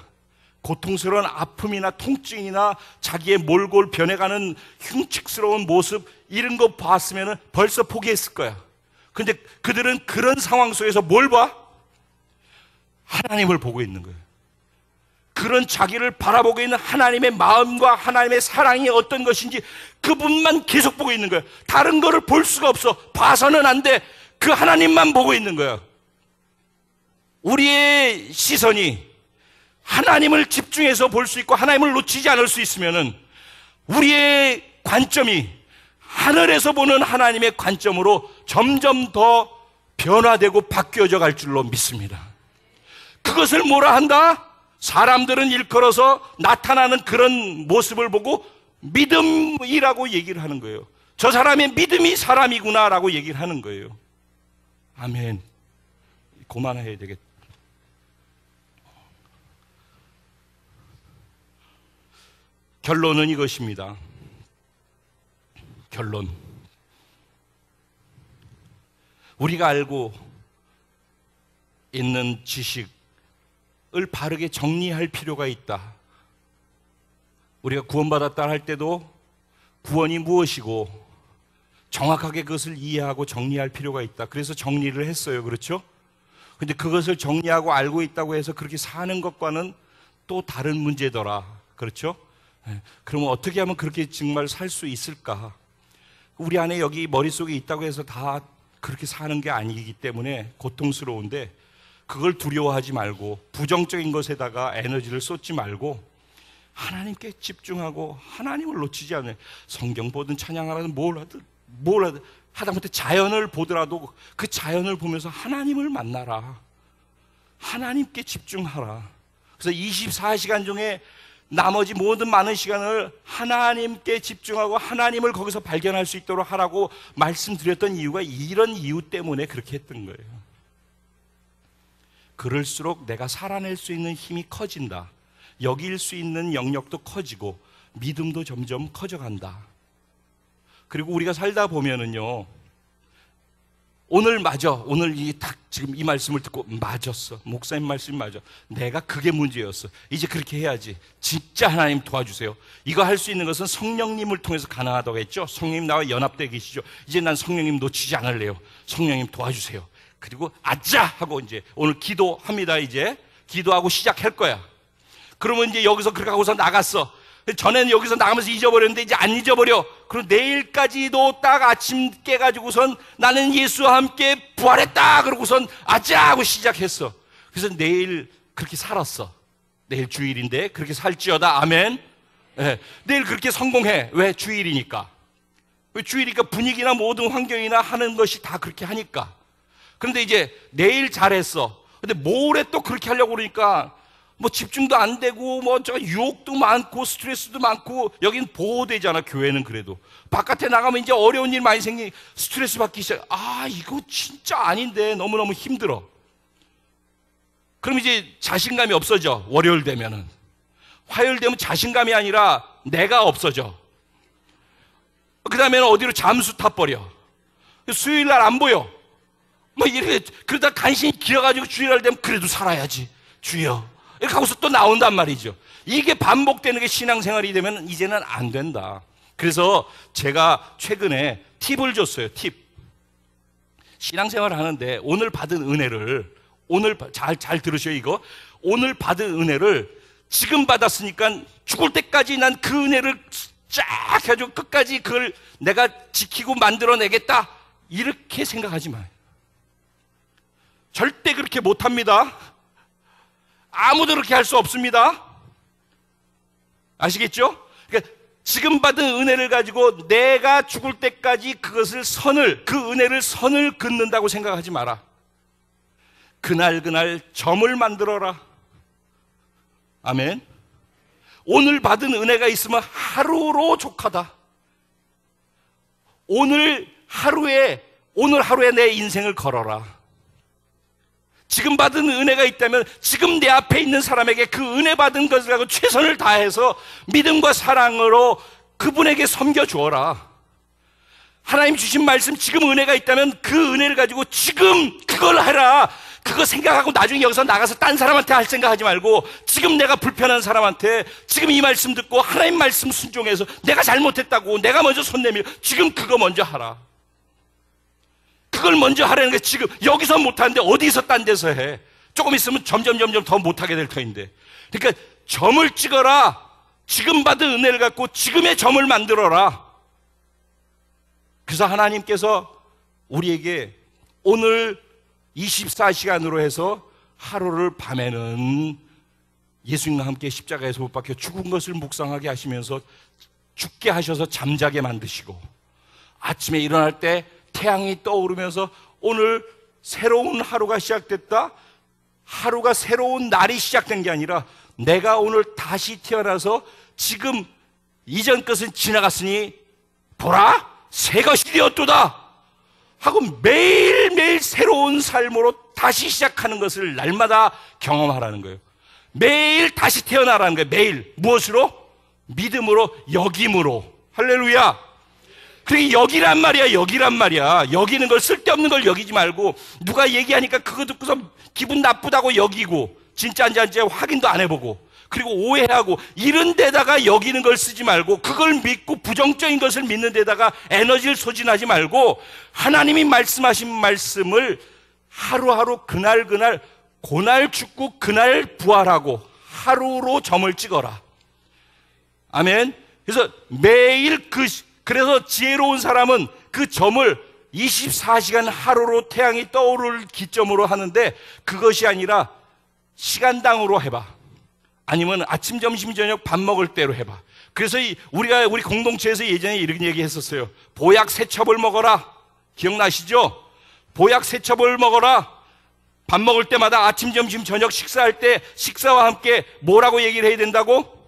고통스러운 아픔이나 통증이나 자기의 몰골 변해가는 흉측스러운 모습 이런 거 봤으면은 벌써 포기했을 거야. 근데 그들은 그런 상황 속에서 뭘 봐? 하나님을 보고 있는 거예요. 그런 자기를 바라보고 있는 하나님의 마음과 하나님의 사랑이 어떤 것인지 그분만 계속 보고 있는 거예요. 다른 거를 볼 수가 없어. 봐서는 안 돼. 그 하나님만 보고 있는 거예요. 우리의 시선이 하나님을 집중해서 볼 수 있고 하나님을 놓치지 않을 수 있으면은 우리의 관점이 하늘에서 보는 하나님의 관점으로 점점 더 변화되고 바뀌어져 갈 줄로 믿습니다. 그것을 뭐라 한다? 사람들은 일컬어서 나타나는 그런 모습을 보고 믿음이라고 얘기를 하는 거예요. 저 사람의 믿음이 사람이구나라고 얘기를 하는 거예요. 아멘. 그만해야 되겠다. 결론은 이것입니다. 결론. 우리가 알고 있는 지식을 바르게 정리할 필요가 있다. 우리가 구원받았다 할 때도 구원이 무엇이고 정확하게 그것을 이해하고 정리할 필요가 있다. 그래서 정리를 했어요. 그렇죠? 근데 그것을 정리하고 알고 있다고 해서 그렇게 사는 것과는 또 다른 문제더라. 그렇죠? 그러면 어떻게 하면 그렇게 정말 살 수 있을까? 우리 안에 여기 머릿속에 있다고 해서 다 그렇게 사는 게 아니기 때문에 고통스러운데 그걸 두려워하지 말고 부정적인 것에다가 에너지를 쏟지 말고 하나님께 집중하고 하나님을 놓치지 않아요. 성경 보든 찬양하든 뭘 하든 하다못해 자연을 보더라도 그 자연을 보면서 하나님을 만나라. 하나님께 집중하라. 그래서 24시간 중에 나머지 모든 많은 시간을 하나님께 집중하고 하나님을 거기서 발견할 수 있도록 하라고 말씀드렸던 이유가 이런 이유 때문에 그렇게 했던 거예요. 그럴수록 내가 살아낼 수 있는 힘이 커진다. 여길 수 있는 영역도 커지고 믿음도 점점 커져간다. 그리고 우리가 살다 보면은요, 오늘 맞아. 오늘 지금 이 말씀을 듣고 맞았어. 목사님 말씀이 맞아. 내가 그게 문제였어. 이제 그렇게 해야지. 진짜 하나님 도와주세요. 이거 할 수 있는 것은 성령님을 통해서 가능하다고 했죠. 성령님 나와 연합되어 계시죠. 이제 난 성령님 놓치지 않을래요. 성령님 도와주세요. 그리고 아자 하고 이제 오늘 기도합니다. 이제 기도하고 시작할 거야. 그러면 이제 여기서 그렇게 하고서 나갔어. 전에는 여기서 나가면서 잊어버렸는데 이제 안 잊어버려. 그럼 내일까지도 딱 아침 깨가지고선 나는 예수와 함께 부활했다 그러고선 아자 하고 시작했어. 그래서 내일 그렇게 살았어. 내일 주일인데 그렇게 살지어다. 아멘. 네. 내일 그렇게 성공해. 왜? 주일이니까. 왜? 주일이니까 분위기나 모든 환경이나 하는 것이 다 그렇게 하니까. 그런데 이제 내일 잘했어. 근데 모레 또 그렇게 하려고 그러니까 뭐 집중도 안 되고 뭐 저 유혹도 많고 스트레스도 많고. 여긴 보호되잖아. 교회는. 그래도 바깥에 나가면 이제 어려운 일 많이 생기니 스트레스 받기 시작. 아, 이거 진짜 아닌데 너무너무 힘들어. 그럼 이제 자신감이 없어져. 월요일 되면은. 화요일 되면 자신감이 아니라 내가 없어져. 그 다음에는 어디로 잠수 타버려. 수요일 날 안 보여. 뭐 이렇게 그러다 간신히 길어가지고 주일날 되면 그래도 살아야지. 주여. 이렇게 하고서 또 나온단 말이죠. 이게 반복되는 게 신앙생활이 되면 이제는 안 된다. 그래서 제가 최근에 팁을 줬어요. 팁. 신앙생활을 하는데 오늘 받은 은혜를, 오늘 잘 들으셔요. 이거 오늘 받은 은혜를 지금 받았으니까 죽을 때까지 난 그 은혜를 쫙 해가지고 끝까지 그걸 내가 지키고 만들어내겠다 이렇게 생각하지 마요. 절대 그렇게 못합니다. 아무도 그렇게 할 수 없습니다. 아시겠죠? 그러니까 지금 받은 은혜를 가지고 내가 죽을 때까지 그것을 그 은혜를 선을 긋는다고 생각하지 마라. 그날 점을 만들어라. 아멘. 오늘 받은 은혜가 있으면 하루로 족하다. 오늘 하루에 내 인생을 걸어라. 지금 받은 은혜가 있다면 지금 내 앞에 있는 사람에게 그 은혜 받은 것을 가지고 최선을 다해서 믿음과 사랑으로 그분에게 섬겨주어라. 하나님 주신 말씀, 지금 은혜가 있다면 그 은혜를 가지고 지금 그걸 해라. 그거 생각하고 나중에 여기서 나가서 딴 사람한테 할 생각하지 말고 지금 내가 불편한 사람한테 지금 이 말씀 듣고 하나님 말씀 순종해서 내가 잘못했다고 내가 먼저 손 내밀어 지금 그거 먼저 하라. 그걸 먼저 하라는 게 지금 여기서 못하는데 어디서 딴 데서 해. 조금 있으면 점점 더 못하게 될 터인데. 그러니까 점을 찍어라. 지금 받은 은혜를 갖고 지금의 점을 만들어라. 그래서 하나님께서 우리에게 오늘 24시간으로 해서 하루를 밤에는 예수님과 함께 십자가에서 못 박혀 죽은 것을 묵상하게 하시면서 죽게 하셔서 잠자게 만드시고 아침에 일어날 때 태양이 떠오르면서 오늘 새로운 하루가 시작됐다. 하루가 새로운 날이 시작된 게 아니라 내가 오늘 다시 태어나서 지금 이전 것은 지나갔으니 보라 새 것이 되었도다 하고 매일매일 새로운 삶으로 다시 시작하는 것을 날마다 경험하라는 거예요. 매일 다시 태어나라는 거예요. 매일. 무엇으로? 믿음으로, 여김으로. 할렐루야. 그게 여기란 말이야. 여기는 걸, 쓸데없는 걸 여기지 말고 누가 얘기하니까 그거 듣고서 기분 나쁘다고 여기고 진짜인지 아닌지 확인도 안 해보고 그리고 오해하고 이런 데다가 여기는 걸 쓰지 말고 그걸 믿고 부정적인 것을 믿는 데다가 에너지를 소진하지 말고 하나님이 말씀하신 말씀을 하루하루 그날 그날 죽고 그날 부활하고 하루로 점을 찍어라. 아멘. 그래서 매일 그래서 지혜로운 사람은 그 점을 24시간 하루로 태양이 떠오를 기점으로 하는데 그것이 아니라 시간당으로 해봐. 아니면 아침, 점심, 저녁 밥 먹을 때로 해봐. 그래서 우리 공동체에서 예전에 이런 얘기 했었어요. 보약 세첩을 먹어라. 기억나시죠? 보약 세첩을 먹어라. 밥 먹을 때마다 아침, 점심, 저녁 식사할 때 식사와 함께 뭐라고 얘기를 해야 된다고?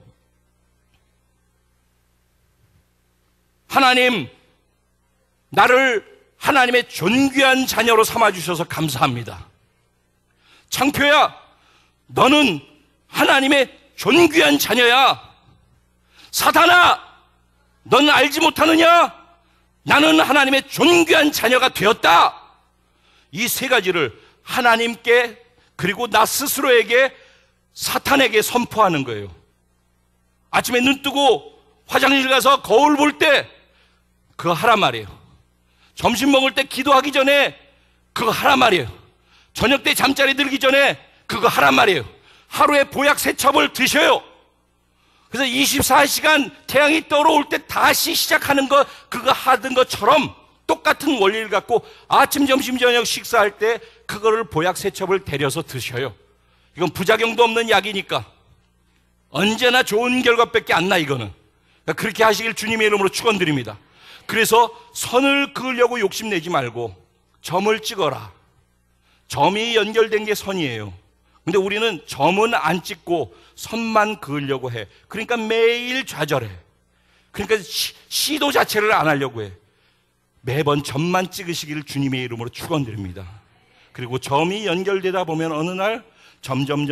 하나님, 나를 하나님의 존귀한 자녀로 삼아주셔서 감사합니다. 창표야, 너는 하나님의 존귀한 자녀야. 사탄아, 넌 알지 못하느냐? 나는 하나님의 존귀한 자녀가 되었다. 이 세 가지를 하나님께 그리고 나 스스로에게 사탄에게 선포하는 거예요. 아침에 눈 뜨고 화장실 가서 거울 볼 때 그거 하란 말이에요. 점심 먹을 때 기도하기 전에 그거 하란 말이에요. 저녁 때 잠자리 들기 전에 그거 하란 말이에요. 하루에 보약 3첩을 드셔요. 그래서 24시간 태양이 떠오를 때 다시 시작하는 거, 그거 하던 것처럼 똑같은 원리를 갖고 아침, 점심, 저녁 식사할 때 그거를 보약 3첩을 데려서 드셔요. 이건 부작용도 없는 약이니까 언제나 좋은 결과밖에 안 나, 이거는. 그러니까 그렇게 하시길 주님의 이름으로 축원드립니다. 그래서 선을 그으려고 욕심내지 말고 점을 찍어라. 점이 연결된 게 선이에요. 근데 우리는 점은 안 찍고 선만 그으려고 해. 그러니까 매일 좌절해. 그러니까 시도 자체를 안 하려고 해. 매번 점만 찍으시기를 주님의 이름으로 축원드립니다. 그리고 점이 연결되다 보면 어느 날 점점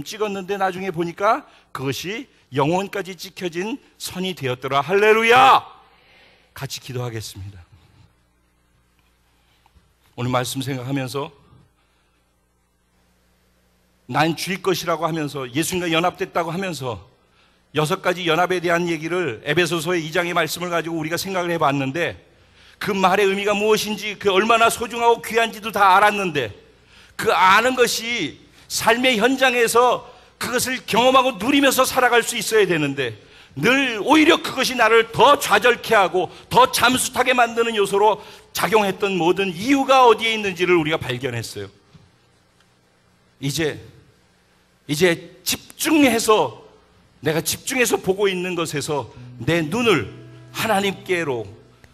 찍었는데 나중에 보니까 그것이 영혼까지 찍혀진 선이 되었더라. 할렐루야! 같이 기도하겠습니다. 오늘 말씀 생각하면서 난 주일 것이라고 하면서 예수님과 연합됐다고 하면서 6가지 연합에 대한 얘기를 에베소서의 2장의 말씀을 가지고 우리가 생각을 해봤는데 그 말의 의미가 무엇인지, 그 얼마나 소중하고 귀한지도 다 알았는데 그 아는 것이 삶의 현장에서 그것을 경험하고 누리면서 살아갈 수 있어야 되는데 늘 오히려 그것이 나를 더 좌절케 하고 더 잠수타게 만드는 요소로 작용했던 모든 이유가 어디에 있는지를 우리가 발견했어요. 이제 집중해서, 내가 집중해서 보고 있는 것에서 내 눈을 하나님께로,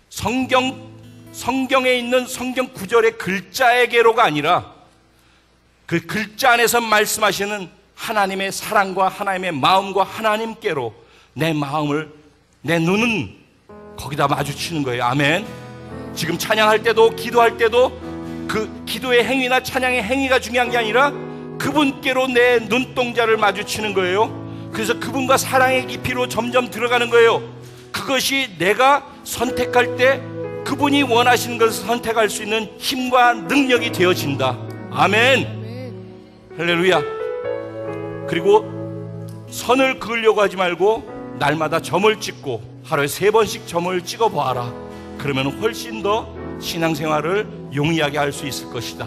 성경에 있는 성경 구절의 글자에게로가 아니라 그 글자 안에서 말씀하시는 하나님의 사랑과 하나님의 마음과 하나님께로 내 마음을, 내 눈은 거기다 마주치는 거예요. 아멘. 지금 찬양할 때도 기도할 때도 그 기도의 행위나 찬양의 행위가 중요한 게 아니라 그분께로 내 눈동자를 마주치는 거예요. 그래서 그분과 사랑의 깊이로 점점 들어가는 거예요. 그것이 내가 선택할 때 그분이 원하시는 것을 선택할 수 있는 힘과 능력이 되어진다. 아멘. 할렐루야. 그리고 선을 그으려고 하지 말고 날마다 점을 찍고 하루에 3번씩 점을 찍어 보아라. 그러면 훨씬 더 신앙생활을 용이하게 할 수 있을 것이다.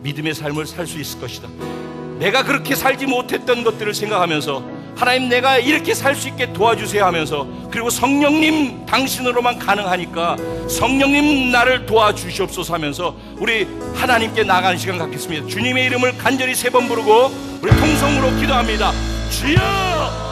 믿음의 삶을 살 수 있을 것이다. 내가 그렇게 살지 못했던 것들을 생각하면서 하나님, 내가 이렇게 살 수 있게 도와주세요 하면서, 그리고 성령님 당신으로만 가능하니까 성령님 나를 도와주시옵소서 하면서 우리 하나님께 나가는 시간 갖겠습니다. 주님의 이름을 간절히 3번 부르고 우리 통성으로 기도합니다. 주여!